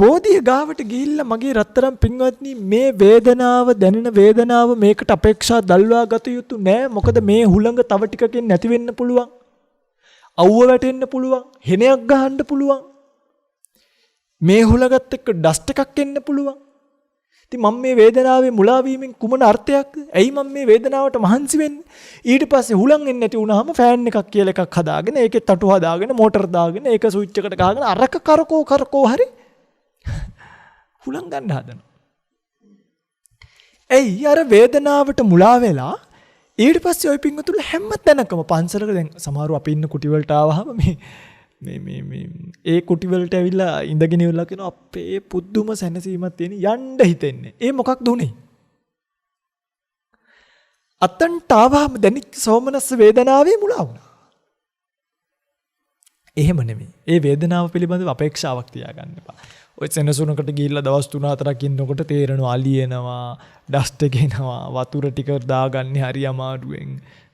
බෝධිය ගාවට ගිහිල්ලා මගේ රත්තරන් පින්වත්නි මේ වේදනාව දැනෙන වේදනාව මේකට අපේක්ෂා දල්වා ගත යුතු නෑ මොකද මේ හුළඟ තව ටිකකින් නැති වෙන්න පුළුවන්. අවුව වැටෙන්න පුළුවන්. හෙනයක් ගහන්න පුළුවන්. මේ හුළඟත් එක්ක ඩස්ට් එකක් එන්න පුළුවන්. ඉතින් මම මේ වේදනාවේ මුලා වීමෙන් කුමන අර්ථයක්ද? ඇයි මම මේ වේදනාවට මහන්සි වෙන්නේ? ඊට පස්සේ හුලං එන්නේ නැති වුණාම ෆෑන් එකක් කියලා එකක් හදාගෙන ඒකේ තටු හදාගෙන මෝටර දාගෙන ඒක ස්විච් එකට ගහගෙන අරක කරකෝ හරි හුලං ගන්න හදනවා. ඇයි අර වේදනාවට මුලා වෙලා ඊට පස්සේ ওই පින්වතුන් හැම තැනකම පන්සලක දැන් සමහරව අපි ඉන්න කුටි වලට ආවහම මේ ඒ කුටි වලට ඇවිල්ලා ඉඳගෙන ඉවරලා කියන අපේ පුදුම සැනසීමක් තියෙන යන්න හිතෙන්නේ. ඒ මොකක්ද උනේ? අතන්ට ආවම දැනික් සෝමනස්ස වේදනාවේ මුලා වුණා. එහෙම නෙමෙයි. ඒ වේදනාව පිළිබඳව අපේක්ෂාවක් තියාගන්න එපා. ඔය සෙනසුනකට ගිහිල්ලා දවස් 3-4ක් ඉන්නකොට තේරෙනවා අලියනවා, ඩස්ට් එක එනවා, වතුර ටික දාගන්නේ හරි අමාරුවෙන්.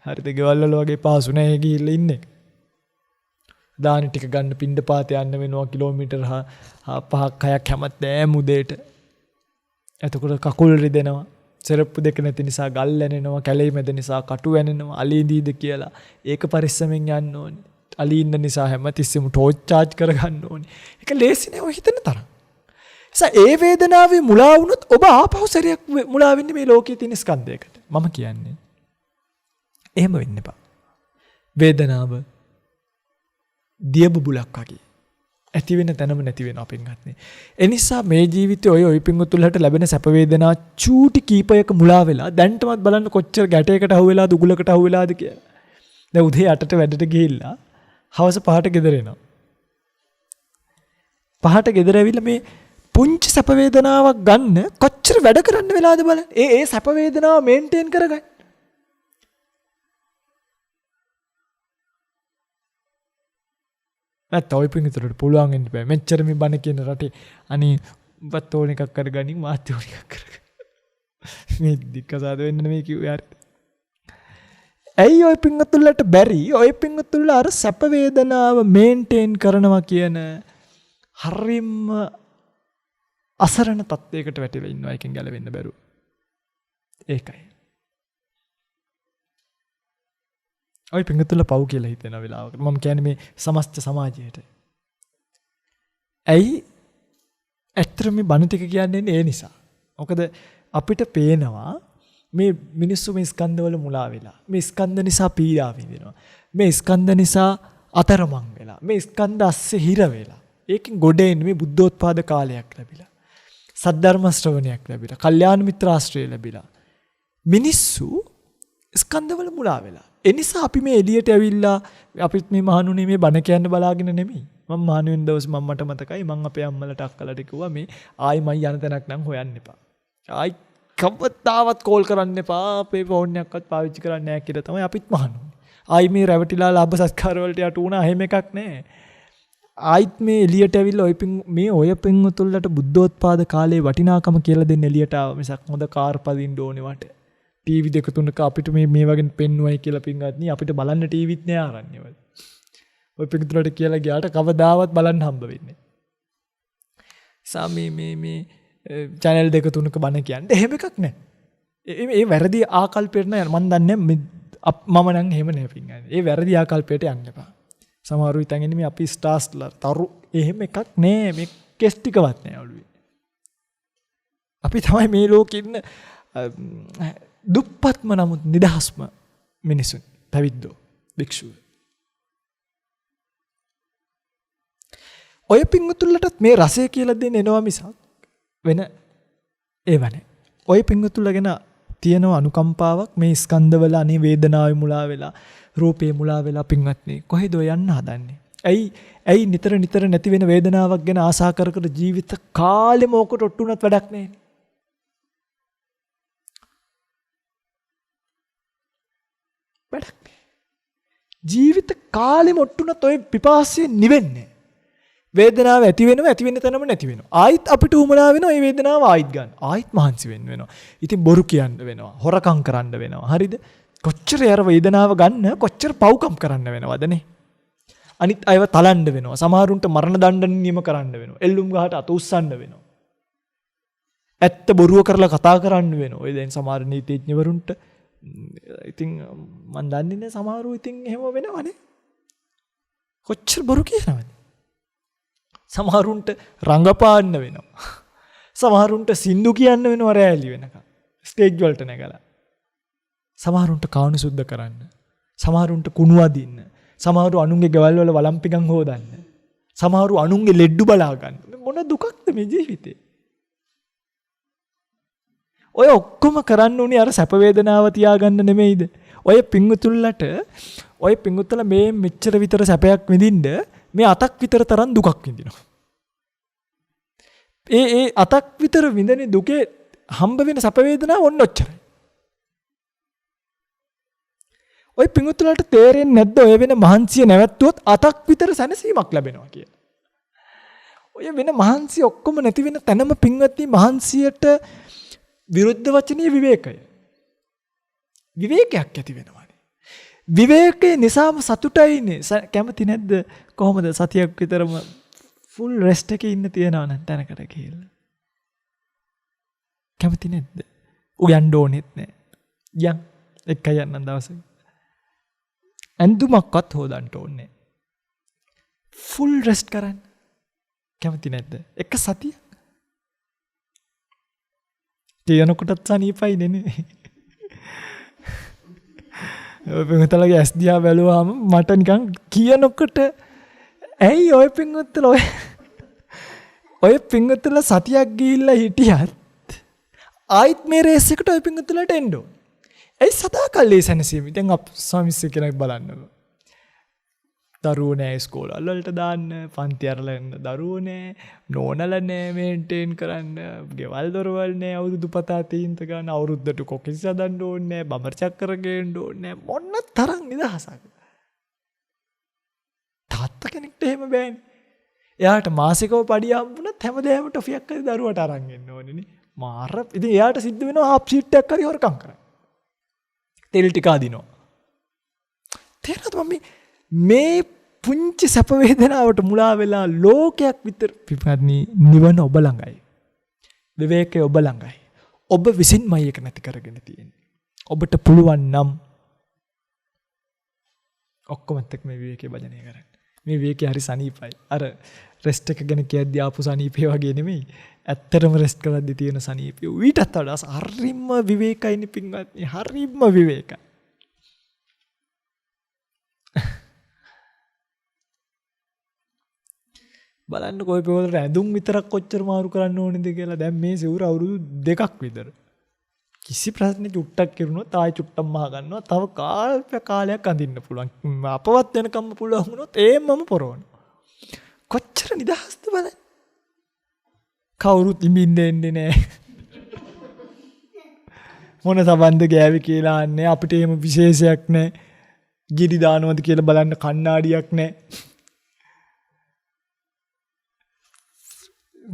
හරිද ගෙවල් වල වගේ පාසු නැහැ ගිහිල්ලා ඉන්නේ. දානි ටික ගන්න පිණ්ඩපාත යන්න වෙනවා කිලෝමීටර් 5ක් 6ක් හැමදෑම උදේට. එතකොට කකුල් රිදෙනවා. සෙරප්පු දෙක නැති නිසා ගල් ඇනෙනවා, කැලේ මැද නිසා කටු ඇනෙනවා, අලීදීද කියලා. ඒක පරිස්සමෙන් යන්න ඕනේ. අලී ඉන්න නිසා හැමතිස්සෙම ටෝච් චාර්ජ් කරගන්න ඕනේ. ඒක ලේසි නෑ ඔය හිතන තරම්. ඒ වේදනාවේ මුලා වුණොත් ඔබ ආපහු සැරයක් මුලා වෙන්නේ මේ ලෝකයේ තියෙන ස්කන්ධයකට. මම කියන්නේ. එහෙම වෙන්න එපා. වේදනාව දිය බුබුලක් වගේ. ඇති වෙන තැනම නැති වෙනවා පින්වත්නි. ඒ නිසා මේ ජීවිතේ ඔය පින්වතුන්ලට ලැබෙන සැප වේදනා චූටි කීපයක මුලා වෙලා දැන්ටමත් බලන්න කොච්චර ගැටයකට අහු වෙලාද උගුලකට අහු වෙලාද කියලා. දැන් උදේ 8ට වැඩට ගිහිල්ලා හවස 5ට ගෙදර එනවා. 5ට ගෙදර ඇවිල්ලා මේ පුංචි සැප වේදනාවක් ගන්න කොච්චර වැඩ කරන්න වෙලාද බලන්න. ඒ සැප වේදනාව මේන්ටේන් කරගන්න. නැත්නම් ඔය පින්විතරට පුළුවන් වෙන්න බෑ. මෙච්චර මේ බණ කියන රටේ අනේ උඹත් ඕන එකක් කරගනින් මාත් ඕන එකක් කරගන්න. මේ දික්කසාද වෙන්න නෙමෙයි කිව්වේ හරියට. ඇයි ඔය පින්වතුන්ලට බැරි ඔය පින්වතුන්ලා අර සැප වේදනාව මේන්ටේන් කරනවා කියන හරිම අසරණ තත්වයකට වැටිලා ඉන්නවා එකෙන් ගැලවෙන්න බැරුව. ඒකයි. ඔය පින්වතුන්ලා පව් කියලා හිතන වෙලාවකට මම කියන්නේ මේ සමස්ත සමාජයට. ඇයි ඇත්තට මේ බණ ටික කියන්නේ ඒ නිසා. මොකද අපිට පේනවා මේ මිනිස්සු මේ ස්කන්ධවල මුලා වෙලා. මේ ස්කන්ධ නිසා පීඩා විඳිනවා. මේ ස්කන්ධ නිසා අතරමං වෙලා. මේ ස්කන්ධ අස්සේ හිර වෙලා. ඒකෙන් ගොඩ එන්නේ මේ බුද්ධෝත්පාද කාලයක් ලැබිලා. සද්ධර්ම ශ්‍රවණයක් ලැබිලා. කල්යාණ මිත්‍ර ආශ්‍රය ලැබිලා. මිනිස්සු ස්කන්ධවල මුලා වෙලා. ඒ නිසා අපි මේ එළියට ඇවිල්ලා අපිත් මේ මහණුනේ මේ බණ කියන්න බලාගෙන නෙමෙයි. මම මහණු වෙන දවස් මම මට මතකයි මම අපේ අම්මලට අක්කලට කිව්වා මේ ආයි මයි යන තැනක් නම් හොයන්න එපා. ආයි කවදාවත් කෝල් කරන්න එපා. අපේ ෆෝන් එකක්වත් පාවිච්චි කරන්න නැහැ කියලා තමයි අපිත් මහණුනේ. ආයි මේ රැවටිලා ලාභ සත්කාර වලට යට වුණා එහෙම එකක් නැහැ. ආයිත් මේ එළියට ඇවිල්ලා ඔය පින්වතුන්ලට බුද්ධෝත්පාද කාලේ වටිනාකම කියලා දෙන්න එළියට ආව මිසක් හොඳ කාර් පදින්න ඕනේ වට. ටීවී දෙක තුනක අපිට මේ වගේ පෙන්වයි කියලා පින්වත්නි අපිට බලන්න ටීවීත් නෑ ආරන්නේවල. ඔය පින්තුලට කියලා ගියාට කවදාවත් බලන්න හම්බ වෙන්නේ. සාමී මේ channel දෙක තුනක බණ කියන්නේ එහෙම එකක් නෑ. ඒ වැරදි ආකල්පයට නෑ මම දන්නේ මම නම් එහෙම නෑ පින්වත්නි. ඒ වැරදි ආකල්පයට යන්න එපා. සමහරු හිතන් ඉන්නේ මේ අපි ස්ටාර්ස්ලා තරු එහෙම එකක් නෑ මේ කෙස් ටිකවත් නෑ ඔළුවේ. අපි තමයි මේ ලෝකෙ ඉන්න දුප්පත්ම නමුත් නිදහස්ම මිනිසුන් පැවිද්දෝ භික්ෂුව. ඔය පින්වතුන්ලටත් මේ රසය කියලා දෙන්න එනවා මිසක් වෙන ඒව නැහැ. ඔය පින්වතුන්ලා ගැන තියෙන අනුකම්පාවක් මේ ස්කන්ධවල අනේ වේදනාවේ මුලා වෙලා රූපේ මුලා වෙලා පින්වත්නි කොහෙද ඔය යන්න හදන්නේ? ඇයි නිතර නැති වෙන වේදනාවක් ගැන ආසා කර ජීවිත කාලෙම ඕකට ඔට්ටුනත් වැඩක් නැහැ. ජීවිත කාලෙම ඔට්ටුනත් ඔය පිපාසයෙන් නිවෙන්නේ. වේදනාව ඇති වෙන තැනම නැති වෙනවා. ආයිත් අපිට උමනා වෙනවා මේ වේදනාව ආයිත් ගන්න. ආයිත් මහන්සි වෙන්න වෙනවා. ඉතින් බොරු කියන්න වෙනවා. හොරකම් කරන්න වෙනවා. හරිද? කොච්චර යර වේදනාව ගන්න කොච්චර පව්කම් කරන්න වෙනවදනේ. අනිත් අයව තලන්න වෙනවා. සමහරුන්ට මරණ දඬුවම් නියම කරන්න වෙනවා. එල්ලුම් ගහට අත උස්සන්න වෙනවා. ඇත්ත බොරුව කරලා කතා කරන්න වෙනවා. ඔය දැන් සමහර නීතිඥවරුන්ට ඉතින් මන් දන්නේ නැහැ සමහරව ඉතින් එහෙම වෙනවනේ. කොච්චර බොරු කියනවද? සමහරුන්ට රංගපාන්න වෙනවා. සමහරුන්ට සින්දු කියන්න වෙනවා රැලි වෙනකම්. ස්ටේජ් වලට නැගලා. සමහරුන්ට කාණු සුද්ධ කරන්න. සමහරුන්ට කුණු අදින්න. සමහරු අනුන්ගේ ගෙවල් වල වළම්පිකම් හොදන්න. සමහරු අනුන්ගේ ලෙඩ්ඩු බලා ගන්න. මොන දුකක්ද මේ ජීවිතේ? ඔය ඔක්කොම කරන්න උනේ අර සැප වේදනාව තියාගන්න නෙමෙයිද? ඔය පිංගුතුල්ලා මේ මෙච්චර විතර සැපයක් විඳින්න මේ අතක් විතර තරම් දුකක් විඳිනවා. ඒ අතක් විතර විඳින දුකේ හම්බ වෙන සැප වේදනාව ඔන්න ඔච්චරයි. ඔය පිංගුතුල්ලාට තේරෙන්නේ නැද්ද ඔය වෙන මහන්සිය නැවැත්තුවොත් අතක් විතර සැනසීමක් ලැබෙනවා කියලා. ඔය වෙන මහන්සිය ඔක්කොම නැති වෙන තැනම පිංගුත්නි මහන්සියට විරුද්ධ වචනේ විවේකය. විවේකයක් ඇති වෙනවානේ. විවේකයේ නිසාම සතුටයිනේ. කැමති නැද්ද කොහොමද සතියක් විතරම ෆුල් රෙස්ට් එකේ ඉන්න තියනවා නම් තැනකට ගිහිල්ලා. කැමති නැද්ද? උයන්න ඕනෙත් නෑ. යන් එක යන්න දවසක. ඇඳුමක්වත් හොදන්න ඕනේ. ෆුල් රෙස්ට් කරන්න. කැමති නැද්ද? එක සතියක්. තියනකොටත් සනීපයි නේ. ඔය පින්වත්තුලගේ ඇස් දිහා බැලුවාම මට නිකන් කියනකොට ඇයි ඔය පින්වත්තුල ඔය පින්වත්තුල සතියක් ගිහිල්ලා හිටියත් ආයිත් මේ රේස් එකට ඔය පින්වත්තුලට එන්න ඕන. ඇයි සදාකල් ඒ සැනසීම? දැන් අප ස්වාමීන් කෙනෙක් බලන්නකො. දරුවෝ නෑ ඉස්කෝලවල වලට දාන්න, පන්ති අරලා යන්න දරුවෝ නෑ, නෝනලා නෑ මේන්ටේන් කරන්න, ගෙවල් දොරවල් නෑ, අවුරුදු පතා තීන්ත ගන්න, අවුරුද්දට කොකිස් හදන්න ඕනේ නෑ, බබර් චක්කර ගේන්න ඕනේ නෑ. මොන තරම් නිදහසක්. තාත්තා කෙනෙක්ට එහෙම බෑනේ. එයාට මාසිකව පඩිය හම්බුනත් හැමදාම ටොෆියක් හරි දරුවට අරන් එන්න ඕනේ නේ. මාර ඉතින් එයාට සිද්ධ වෙනවා හාප් සීට් එකක් හරි හොරකම් කරන්න. තෙල් ටික අදිනවා. තේරෙනවද මම මේ පුංචි සැප වේදනාවට මුලා වෙලා ලෝකයක් විතර පිපන්නේ නිවන ඔබ ළඟයි. විවේකය ඔබ ළඟයි. ඔබ විසින්මයි ඒක නැති කරගෙන තියෙන්නේ. ඔබට පුළුවන් නම් ඔක්කොම එක්ක මේ විවේකේ භජනය කරන්න. මේ විවේකේ හරි සනීපයි. අර රෙස්ට් එක ගැන කියද්දී ආපු සනීපේ වගේ නෙමෙයි. ඇත්තටම රෙස්ට් කරද්දී තියෙන සනීපය ඊටත් වඩා හරිම විවේකයිනේ පින්වත්නි. හරිම විවේකයි. බලන්න කොයි පොවලට ඇඳුම් විතරක් කොච්චර මාරු කරන්න ඕනේද කියලා. දැන් මේ සිවුර අවුරුදු 2ක් විතර. කිසි ප්‍රශ්න චුට්ටක් කරුණොත් ආයෙ චුට්ටක් මහ ගන්නවා. තව කාලයක් අඳින්න පුළුවන්. අපවත් වෙනකම්ම පුළුවන් වුණොත් ඒමම පොරවන. කොච්චර නිදහස්ද බලන්න. කවුරුත් ඉඹින්න එන්නේ නැහැ. මොන සබන්ද ගෑවි කියලා අන්නේ අපිට එහෙම විශේෂයක් නැහැ. ගිරි දානවද කියලා බලන්න කණ්ණාඩියක් නැහැ.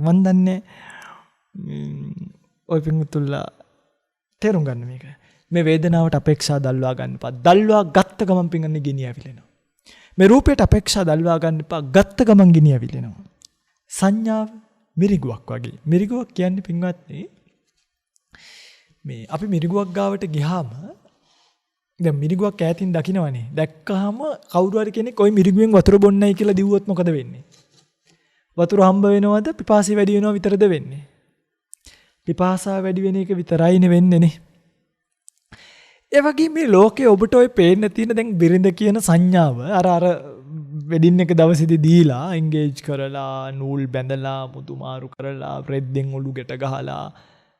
මන් දන්නේ ඔය පින්වත්තුලා තේරුම් ගන්න මේක. මේ වේදනාවට අපේක්ෂා දල්වා ගන්න එපා. දල්වා ගත්ත ගමන් පින්ගන්නේ ගිනි ඇවිලෙනවා. මේ රූපයට අපේක්ෂා දල්වා ගන්න එපා. ගත්ත ගමන් ගිනි ඇවිලෙනවා. සංඥාව මිරිගුවක් වගේ. මිරිගුවක් කියන්නේ පින්වත්නි මේ අපි මිරිගුවක් ගාවට ගියාම දැන් මිරිගුවක් ඈතින් දකින්නවනේ. දැක්කහම කවුරු හරි කෙනෙක් ওই මිරිගුවෙන් වතුර බොන්නයි කියලා දිව්වොත් මොකද වෙන්නේ? වතුර හම්බ වෙනවද පිපාසය වැඩි වෙනව විතරද වෙන්නේ? පිපාසාව වැඩි වෙන එක විතරයිනේ වෙන්නේ නේ. ඒ වගේ මේ ලෝකේ ඔබට ඔය පේන්න තියෙන දැන් බිරිඳ කියන සංඥාව අර වෙඩින් එක දවසේදී දීලා එන්ගේජ් කරලා නූල් බැඳලා මුතු මාරු කරලා රෙද්දෙන් ඔලු ගැට ගහලා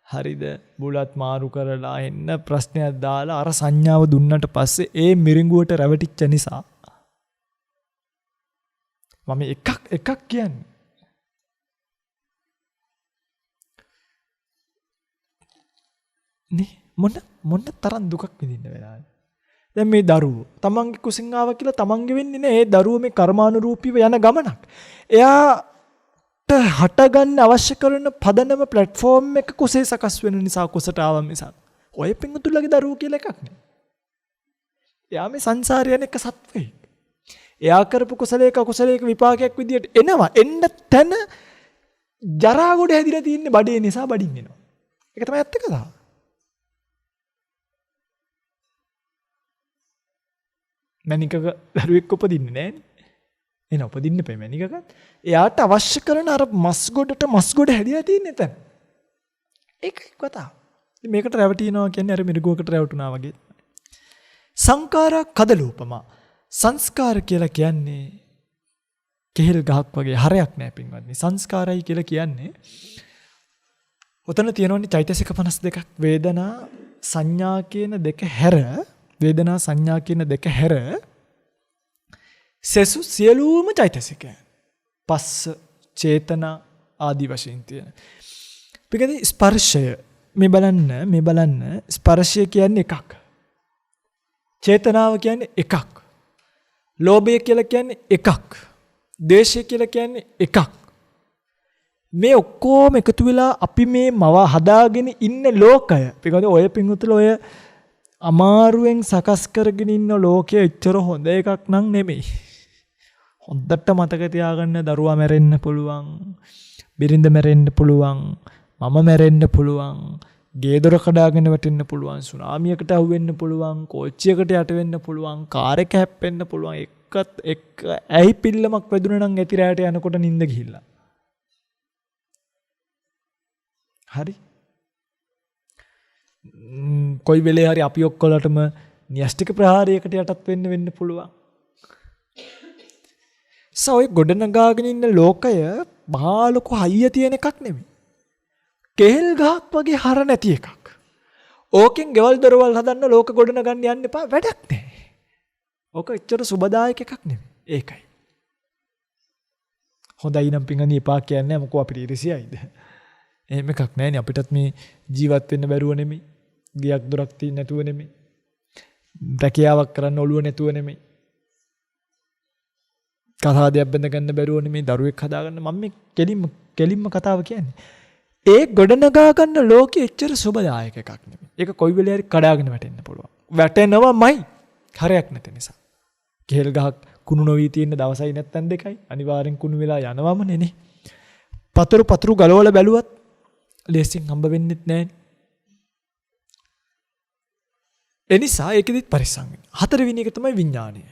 හරිද බුලත් මාරු කරලා එන්න ප්‍රශ්නයක් දාලා අර සංඥාව දුන්නට පස්සේ ඒ මිරිඟුවට රැවටිච්ච නිසා මම එකක් කියන්නේ නේ මොන තරම් දුකක් විඳින්න වෙලාද. දැන් මේ දරුවෝ තමන්ගේ කුසින් ආවා කියලා තමන්ගේ වෙන්නේ නෑ. ඒ දරුවෝ මේ කර්මානුරූපීව යන ගමනක්. එයාට හටගන්න අවශ්‍ය කරන පදනම ප්ලැට්ෆෝම් එක කුසේ සකස් වෙන නිසා කුසට ආවා මිසක් ඔය පින්තුලගේ දරුවෝ කියලා එකක් නෑ. එයා මේ සංසාරේ යන එක සත්වෙක්. එයා කරපු කුසලයක අකුසලයක විපාකයක් විදියට එනවා. එන්න තැන ජරා ගොඩ හැදිලා තියෙන්නේ බඩේ නිසා බඩින් එනවා. ඒක තමයි ඇත්ත කතාව. මැනිකක දරුවෙක් උපදින්නේ නැහැනේ. එන උපදින්න එපා මැනිකකත්. එයාට අවශ්‍ය කරන අර මස් ගොඩ හැදිලා තියෙන්නේ එතන. ඒකයි කතාව. මේකට රැවටිනවා කියන්නේ අර මිරිගුවකට රැවටුණා වගේ. සංඛාරා කදලූපමා. සංස්කාර කියලා කියන්නේ කෙහෙල් ගහක් වගේ හරයක් නෑ පින්වත්නි. සංස්කාරයි කියලා කියන්නේ ඔතන තියෙනවනේ චෛතසික 52ක්. වේදනා සංඥා කියන දෙක හැර වේදනා සංඥා කියන දෙක හැර සසු සියලුම චෛතසිකයන් පස්ස චේතනා ආදි වශයෙන් තියෙන. පිටකදී ස්පර්ශය මේ බලන්න ස්පර්ශය කියන්නේ එකක්. චේතනාව කියන්නේ එකක්. ලෝභය කියලා කියන්නේ එකක්. ද්වේෂය කියලා කියන්නේ එකක්. මේ ඔක්කොම එකතු වෙලා අපි මේ මව හදාගෙන ඉන්න ලෝකය. පිටකදී ඔය පින්වතුල අමාරුවෙන් සකස් කරගෙන ඉන්න ලෝකයේ එච්චර හොඳ එකක් නම් නෙමෙයි. හොඳට මතක තියාගන්න දරුවා මැරෙන්න පුළුවන්, බිරිඳ මැරෙන්න පුළුවන්, මම මැරෙන්න පුළුවන්, ගේ දොර කඩාගෙන වැටෙන්න පුළුවන්, සුනාමියකට අහු වෙන්න පුළුවන්, කෝච්චියකට යට වෙන්න පුළුවන්, කාර් එක හැප්පෙන්න පුළුවන්. එක් ඇයි පිල්ලමක් වැදුනා නම් ඇති රැයට යනකොට නිින්ද ගිහිල්ලා. හරි. කොයි වෙලේ හරි අපි ඔක්කොලටම න්‍යෂ්ටික ප්‍රහාරයකට යටත් වෙන්න පුළුවන්. සෝයි ගොඩනගාගෙන ඉන්න ලෝකය මහා ලොකු හයිය තියෙන එකක් නෙමෙයි. කෙහෙල් ගහක් වගේ හර නැති එකක්. ඕකෙන් ගෙවල් දොරවල් හදන්න ලෝක ගොඩනගන්න යන්න එපා, වැඩක් නැහැ. ඕක එච්චර සුබදායක එකක් නෙමෙයි. ඒකයි. හොඳයි නම් පිංගනි එපා කියන්නේ මොකෝ අපිට ඉරිසියයිද? එහෙම එකක් නැහැනේ. අපිටත් මේ ජීවත් වෙන්න බැරුව නෙමෙයි. ගියක් දොරක් තියෙන්නේ නැතුව නෙමෙයි. රැකියාවක් කරන්න ඔළුව නැතුව නෙමෙයි. කතාදයක් බඳ ගන්න බැරුව නෙමෙයි. දරුවෙක් හදාගන්න මම මේ කෙලින්ම කතාව කියන්නේ. ඒ ගොඩනගා ගන්න ලෝකෙ එච්චර සුබදායක එකක් නෙමෙයි. ඒක කොයි වෙලේ හරි කඩාගෙන වැටෙන්න පුළුවන්. වැටෙනවමයි. හරයක් නැති නිසා. කෙහෙල් ගහක් කුණු නොවි තියෙන දවසයි නැත්තන් දෙකයි. අනිවාර්යෙන් කුණු වෙලා යනවම නේ. පතුරු ගලවලා බැලුවත් ලේසින් හම්බ වෙන්නෙත් නැහැ. එනිසා ඒකෙදිත් පරිස්සම් වෙන්න. හතරවෙනි එක තමයි විඥානය.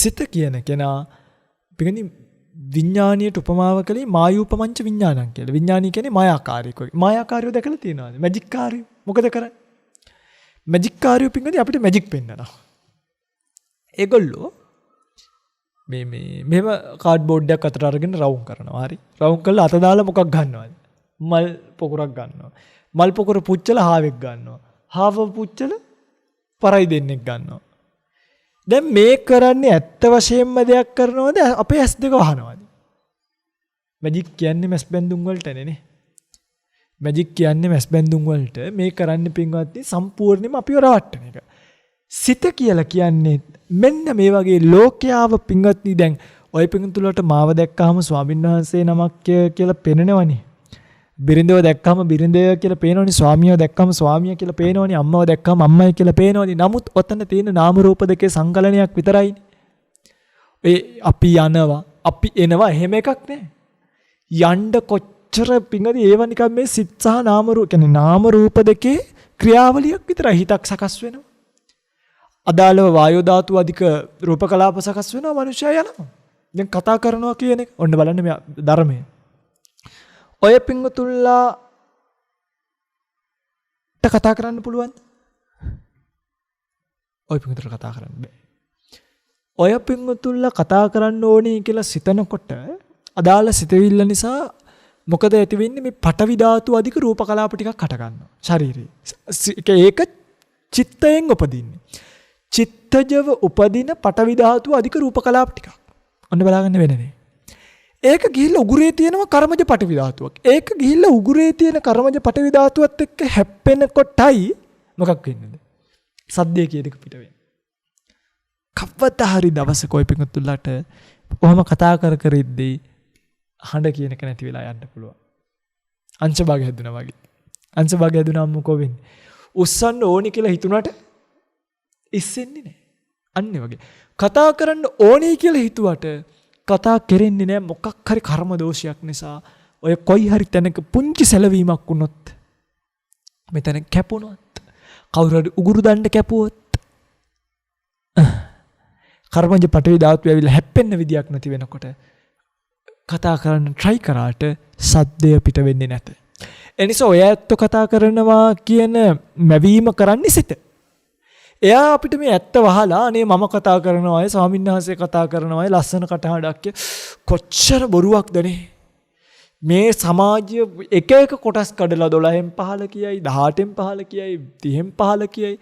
සිත කියන කෙනා පිටින් විඥානියට උපමාව කළේ මායූපමංච විඥානං කියලා. විඥානීය කියන්නේ මායාකාරීක. මායාකාරියෝ දැකලා තියෙනවද? මැජික් කාර්යෝ. මොකද කරන්නේ? මැජික් කාර්යෝ පිටින් අපිට මැජික් පෙන්නනවා. ඒගොල්ලෝ මෙහෙම කාඩ් බෝඩ් එකක් අතට අරගෙන රවුම් කරනවා. හරි. රවුම් කරලා අත දාලා මොකක් ගන්නවද? මල් පොකුරක් ගන්නවා. මල් පොකුර පුච්චලා හාවෙක් ගන්නවා. හාව පුච්චලා පරයි දෙන්නෙක් ගන්නවා. දැන් මේ කරන්නේ ඇත්ත වශයෙන්ම දෙයක් කරනවද අපේ ඇස් දෙක වහනවද? මැජික් කියන්නේ මැස් බැඳුම් වලටනේ නේ. මැජික් කියන්නේ මැස් බැඳුම් වලට මේ කරන්නේ පින්වත්නි සම්පූර්ණයෙන්ම අපිව රවට්ටන එක. සිත කියලා කියන්නේ මෙන්න මේ වගේ ලෝකයාව පින්වත්නි දැන් ඔය පින්තුලට මාව දැක්කහම ස්වාමීන් වහන්සේ නමක් කියලා පෙනෙනවනේ. බිරිඳව දැක්කම බිරිඳය කියලා පේනවනේ, ස්වාමියව දැක්කම ස්වාමියා කියලා පේනවනේ, අම්මව දැක්කම අම්මයි කියලා පේනවනේ. නමුත් ඔතන තියෙන නාම රූප දෙකේ සංකලනයක් විතරයිනේ. ඒ අපි යනවා, අපි එනවා එහෙම එකක් නෑ. යන්න කොච්චර පිංගද ඒව නිකන් මේ සිත් සහ නාම රූප කියන්නේ නාම රූප දෙකේ ක්‍රියාවලියක් විතරයි. හිතක් සකස් වෙනවා. අදාළව වායෝ ධාතු අධික රූප කලාප සකස් වෙනවා, මනුෂ්‍යය යනවා. දැන් කතා කරනවා කියන එක ඔන්න බලන්න මේ ධර්මය. ඔය පිංගුතුල්ලාට කතා කරන්න පුළුවන්ද? ඔය පිංගුතුල්ලා කතා කරන්න බෑ. ඔය පිංගුතුල්ලා කතා කරන්න ඕනේ කියලා සිතනකොට අදාළ සිතවිල්ල නිසා මොකද ඇති වෙන්නේ? මේ පටවි ධාතු අධික රූප කලාප ටිකක් හට ගන්නවා ශරීරේ. ඒක චිත්තයෙන් උපදින්නේ. චිත්තජව උපදින පටවි ධාතු අධික රූප කලාප ටිකක්. ඔන්න බලාගන්න වෙන්නේ. ඒක ගිහිල්ලා උගුරේ තියෙනවා කර්මජ පටවි ධාතුවක්. ඒක ගිහිල්ලා උගුරේ තියෙන කර්මජ පටවි ධාතුවත් එක්ක හැප්පෙනකොටයි මොකක් වෙන්නේද? සද්දේ කියන එක පිට වෙන්නේ. කවදා හරි දවසක ඔය පිටුතුල්ලට ඔහම කතා කර ඉද්දී හඬ කියන එක නැති වෙලා යන්න පුළුවන්. අංශභාගය හැදුනා වගේ. අංශභාගය හැදුනාම මොකෝ වෙන්නේ? උස්සන්න ඕනි කියලා හිතුණාට ඉස්සෙන්නේ නැහැ. අන්න වගේ. කතා කරන්න ඕනි කියලා හිතුවට කතා කෙරෙන්නේ නැහැ. මොකක් හරි කර්ම දෝෂයක් නිසා ඔය කොයි හරි තැනක පුංචි සැලවීමක් වුණොත්, මෙතන කැපුණොත්, කවුරු හරි උගුරු දණ්ඩ කැපුවොත්, කර්මජ පටවි ධාතු ඇවිල්ලා හැප්පෙන්න විදියක් නැති වෙනකොට කතා කරන්න try කරාට සද්දය පිට වෙන්නේ නැත. එනිසා ඔය ඇත්ත කතා කරනවා කියන මැවීම කරන්නේ සිත. එයා අපිට මේ ඇත්ත වහලා අනේ මම කතා කරනවා අය ස්වාමීන් වහන්සේ කතා කරනවා අය ලස්සන කටහඬක් කොච්චර බොරුවක්ද නේ. මේ සමාජය එක එක කොටස් කඩලා 12න් 15 කියයි, 18න් 15 කියයි, 30න් 15 කියයි.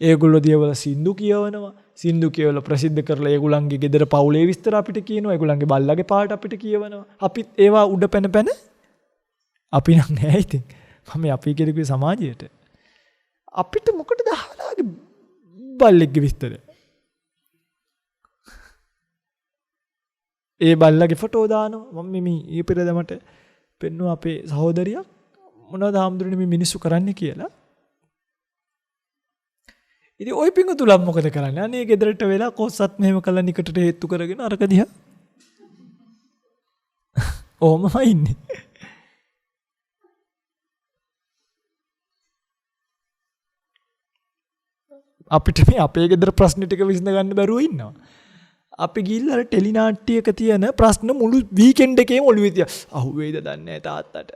ඒගොල්ලෝ දියවල සින්දු කියවනවා. සින්දු කියවලා ප්‍රසිද්ධ කරලා ඒගොල්ලන්ගේ ගෙදර පවුලේ විස්තර අපිට කියනවා. ඒගොල්ලන්ගේ බල්ලගේ පාට අපිට කියවනවා. අපිත් ඒවා උඩ පැන අපි නම් නෑ ඉතින්. මම අපි කියලකේ සමාජයට. අපිට මොකටද අහලාගේ බල්ලෙක්ගේ විස්තර? ඒ බල්ලගේ ෆොටෝ දානවා. මම මේ ඊපෙරදමට පෙන්නුවා අපේ සහෝදරියක් මොනවද හාමුදුරනේ මේ මිනිස්සු කරන්නේ කියලා. ඉතින් ওই පිංගුතුලා මොකද කරන්නේ? අනේ ගෙදරට වෙලා කොස්සත් මෙහෙම කළා නිකටට හේතු කරගෙන අරක දිහා. ඕමයි ඉන්නේ. අපිට මේ අපේ ගෙදර ප්‍රශ්න ටික විසඳ ගන්න බැරුව ඉන්නවා. අපි ගිහිල්ලා අර ටෙලි නාට්‍යයක තියෙන ප්‍රශ්න මුළු වීකෙන්ඩ් එකේම ඔළුවේ තියා. අහුවේද දන්නේ නැහැ තාත්තට.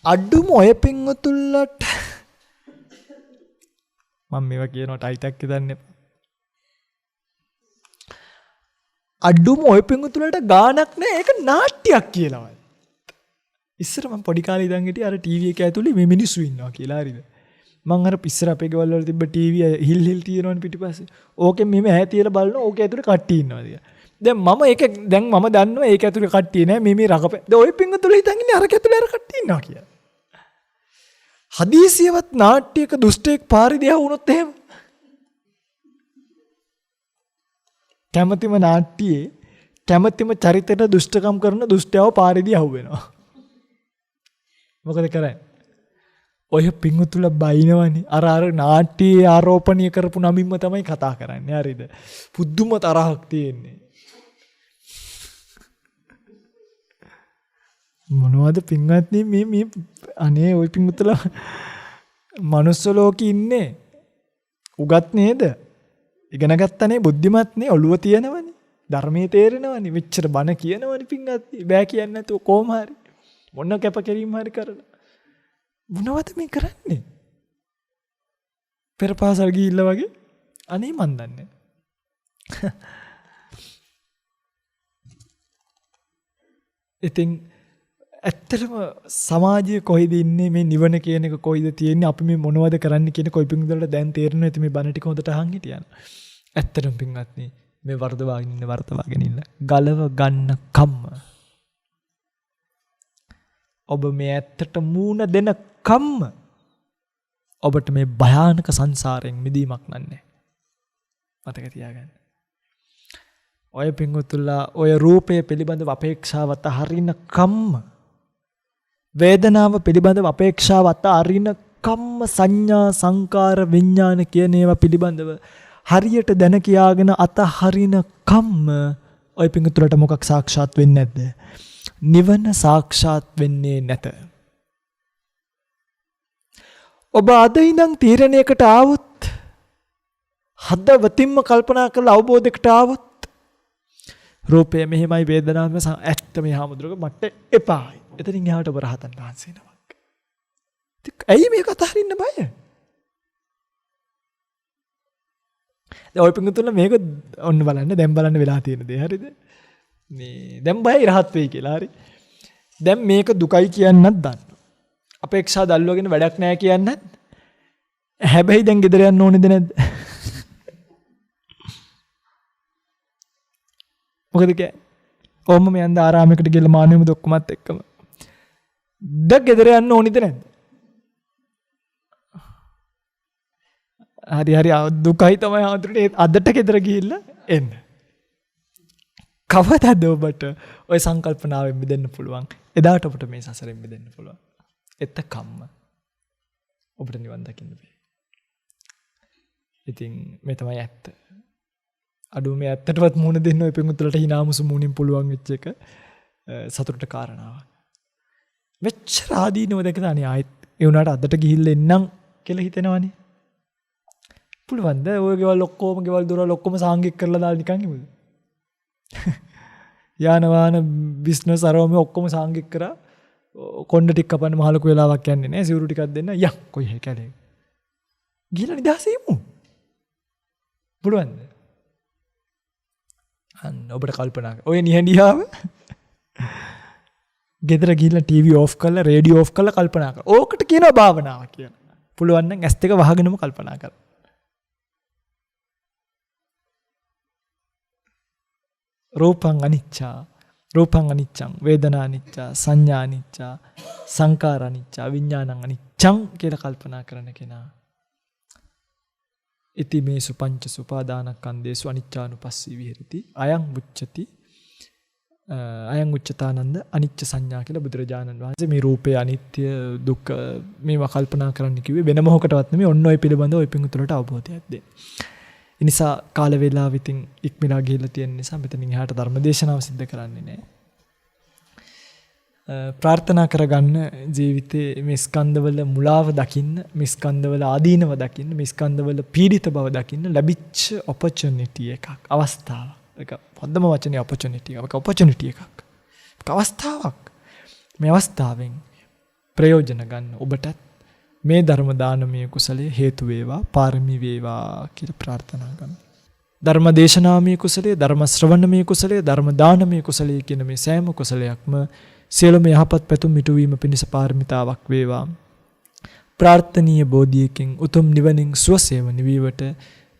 අඩුම ඔය පිංගුතුල්ලට මම මේවා කියනකොට අයිතක් දන්නේ. අඩුම ඔය පිංගුතුලට ගානක් නැහැ. ඒක නාට්‍යයක් කියලාවත්. ඉස්සර මම පොඩි කාලේ ඉඳන් හිටියේ අර ටීවී එක ඇතුලේ මේ මිනිස්සු ඉන්නවා කියලා හරිද? මං අර ඉස්සර අපේ ගෙවල් වල තිබ්බ ටීවී හිල් හිල් තියෙනවනේ පිටිපස්සේ. ඕකෙන් මෙහෙම ඈ තියලා බලනවා ඕක ඇතුලේ කට්ටිය ඉන්නවා කියලා. දැන් මම දන්නවා ඒක ඇතුලේ කට්ටිය නෑ මේ රකපේ. දැන් ওই පිංගුතුල හිතන් ඉන්නේ අර ඇතුලේ අර කට්ටිය ඉන්නවා කියලා. හදීසියවත් නාට්‍යයක දුෂ්ටයෙක් පාරිදියා වුණොත් එහෙම කැමැතිම නාට්‍යයේ කැමැතිම චරිතයට දුෂ්ටකම් කරන දුෂ්ටයව පාරිදී අහුවෙනවා. මොකද කරන්නේ? ඔය පිංගුතුල බයිනවනේ. අර නාට්‍යයේ ආරෝපණය කරපු නමින්ම තමයි කතා කරන්නේ. හරිද? පුදුම තරහක් තියෙන්නේ. මොනවද පිංගත්නි මේ අනේ ওই පිංගුතුල මනුස්ස ලෝකේ ඉන්නේ. උගත් නේද? ඉගෙන ගත්තනේ බුද්ධිමත්නේ ඔළුව තියෙනවනේ ධර්මයේ තේරෙනවනේ මෙච්චර බණ කියනවනේ පින්වත් බෑ කියන්නේ නැතුව කොහොම හරි මොන කැපකිරීම හරි කරලා මොනවද මේ කරන්නේ පෙරපාසල් ගිහිල්ලා වගේ අනේ මන් දන්නේ ඉතින් ඇත්තටම සමාජයේ කොහෙද ඉන්නේ මේ නිවන කියන එක කොයිද තියෙන්නේ අපි මේ මොනවද කරන්නේ කියන කොයි පිංගුදලට දැන් තේරෙනවා ඇති මේ බණ ටික හොඳට අහන් හිටියන ඇත්තටම පිංගත්නි මේ වර්ධවාගෙන ඉන්න ගලව ගන්න කම්ම ඔබ මේ ඇත්තට මූණ දෙන කම්ම ඔබට මේ භයානක සංසාරයෙන් මිදීමක් නන්නේ මතක තියාගන්න ඔය පිංගුතුලා ඔය රූපය පිළිබඳව අපේක්ෂාවත් හරින කම්ම වේදනාව පිළිබඳව අපේක්ෂාවත් අරින කම්ම සංඥා සංකාර විඥාන කියන ඒවා පිළිබඳව හරියට දැන කියාගෙන අතහරින කම්ම ඔය පිංගුතුලට මොකක් සාක්ෂාත් වෙන්නේ නැද්ද? නිවන සාක්ෂාත් වෙන්නේ නැත. ඔබ අද ඉඳන් තීරණයකට ආවොත් හදවතින්ම කල්පනා කරලා අවබෝධයකට ආවොත් රූපය මෙහෙමයි වේදනාව ඇත්ත මේ හැමදෙරක මට එපායි. එතනින් එහාට ඔබ රහතන් වහන්සේ නමක්. ඇයි මේක අතහරින්න බය? දැන් ඔය පිංගුතුන්ලා මේක ඔන්න බලන්න දැන් බලන්න වෙලා තියෙන දේ හරිද? මේ දැන් බයයි රහත් වෙයි කියලා හරි. දැන් මේක දුකයි කියන්නත් දන්න. අපේක්ෂා දල්වගෙන වැඩක් නැහැ කියන්නත්. හැබැයි දැන් ගෙදර යන්න ඕනේද නැද්ද? මොකද කියන්නේ? ඕම මේ අන්ද ආරාමයකට ගිහලා මානෙම ඔක්කොමත් එක්කම. දැන් ගෙදර යන්න ඕනේද නැද්ද? හරි දුකයි තමයි ආතුරේ අදට ගෙදර ගිහිල්ලා එන්න. කවදාද ඔබට ওই සංකල්පනාවෙන් මිදෙන්න පුළුවන්? එදාට ඔබට මේ සසරෙන් මිදෙන්න පුළුවන්. එතකම්ම ඔබට නිවන් දකින්න බෑ. ඉතින් මේ තමයි ඇත්ත. අඩුව මේ ඇත්තටවත් මුණ දෙන්න ඔය පිංගුතුලට hinamusu මුණින් පුළුවන් වෙච්ච එක සතුටට කාරණාවක්. මෙච්චර ආදීනව දැකලා අනේ ආයෙත් ඒ උනාට අදට ගිහිල්ලා එන්නම් කියලා හිතෙනවනේ. පුළුවන්ද? ඔය ගෙවල් ඔක්කොම ගෙවල් දොරවල් ඔක්කොම සාංගික කරලා දාලා නිකන් ඉමුද? යාන වාහන බිස්නස් අරවම ඔක්කොම සාංගික කරා කොණ්ඩ ටික කපන්න මහලුක වෙලාවක් යන්නේ නැහැ. සිවුරු ටිකක් දෙන්න. යක් කොයි හැකලේ. ගිහලා නිදාසේ ඉමු. පුළුවන්ද? අන්න ඔබට කල්පනා කර. ඔය නිහඬියාව ගෙදර ගිහලා ටීවී ඕෆ් කරලා රේඩියෝ ඕෆ් කරලා කල්පනා කර. ඕකට කියනවා භාවනාව කියලා. පුළුවන් නම් ඇස් දෙක වහගෙනම කල්පනා කර. රූපං අනිච්චං වේදනා අනිච්චා සංඥා අනිච්චා සංකාර අනිච්චා විඥානං අනිච්චං කියලා කල්පනා කරන කෙනා ඉති මේසු පංච සුපාදානස්කන්ධේසු අනිච්චානුපස්සී විහෙරති අයං උච්චති අයං උච්චතානන්ද අනිච්ච සංඥා කියලා බුදුරජාණන් වහන්සේ මේ රූපය අනිත්‍ය දුක්ඛ මේවා කල්පනා කරන්න කිව්වේ වෙන මොහොකටවත් නෙමෙයි ඔන්න ඔය පිළිබඳව ඔය පිංගුතුලට අවබෝධයක් දෙන්න. ඒ නිසා කාල වේලාව ඉතින් ඉක්මලා ගිහිල්ලා තියෙන නිසා මෙතනින් එහාට ධර්ම දේශනාව සිද්ධ කරන්නේ නැහැ. ප්‍රාර්ථනා කරගන්න ජීවිතේ මේ ස්කන්ධවල මුලාව දකින්න, මේ ස්කන්ධවල ආදීනව දකින්න, මේ ස්කන්ධවල පීඩිත බව දකින්න ලැබිච්ච opportunity එකක්, අවස්ථාවක්. ඒක හොඳම වචනේ opportunity එකක්. opportunity එකක්. අවස්ථාවක්. මේ අවස්ථාවෙන් ප්‍රයෝජන ගන්න ඔබටත් මේ ධර්ම දානමය කුසලයේ හේතු වේවා, පාරමී වේවා කියලා ප්‍රාර්ථනා කරනවා. ධර්ම දේශනාමය කුසලයේ, ධර්ම ශ්‍රවණමය කුසලයේ, ධර්ම දානමය කුසලයේ කියන මේ සෑම කුසලයක්ම සියලුම යහපත් පැතුම් මිටුවීම පිණිස පාරමිතාවක් වේවා. ප්‍රාර්ථනීය බෝධියකින් උතුම් නිවනින් සුවසේම නිවීමට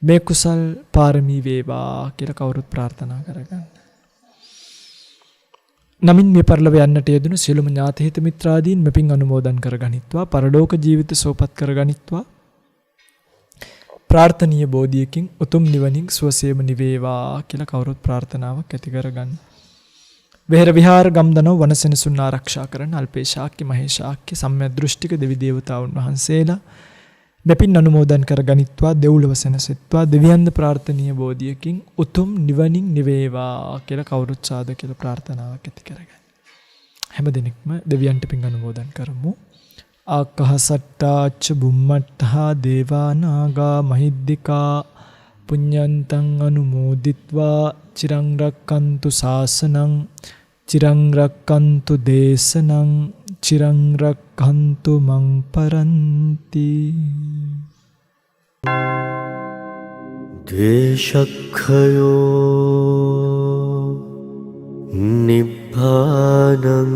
මේ කුසල් පාරමී වේවා කියලා කවුරුත් ප්‍රාර්ථනා කරගන්න. නමින් මේ පරිලව යන්නට යෙදුණු සියලුම ඥාති හිත මිත්‍රාදීන් මෙපින් අනුමෝදන් කරගනිත්වා, පරලෝක ජීවිත සෝපත් කරගනිත්වා. ප්‍රාර්ථනීය බෝධියකින් උතුම් නිවනින් සුවසේම නිවේවා කියලා කවුරුත් ප්‍රාර්ථනාවක් ඇති කරගන්න. වෙහෙර විහාර ගම්දනව වනසෙනසුන් ආරක්ෂා කරන අල්පේශාක්‍ය මහේශාක්‍ය සම්‍යක් දෘෂ්ටික දෙවි දේවතාවුන් වහන්සේලා මෙපින් අනුමෝදන් කරගනිත්වා, දෙව්ලොව සැනසෙත්වා, දෙවියන්ද ප්‍රාර්ථනීය බෝධියකින් උතුම් නිවනින් නිවේවා කියලා කවුරුත් සාදු කියලා ප්‍රාර්ථනාවක් ඇති කරගන්න. හැම දිනෙකම දෙවියන්ට පින් අනුමෝදන් කරමු. ආකාසට්ටාච බුම්මට්ටහා දේවා නාග මහිද්దికා පුඤ්ඤන්තං අනුමෝදිත්වා චිරං රක්칸තු ශාසනං චිරං රක්칸තු දේශනං චිරං රක්칸තු මං පරන්ති. ද්වේෂක්ඛයෝ නිබ්බානං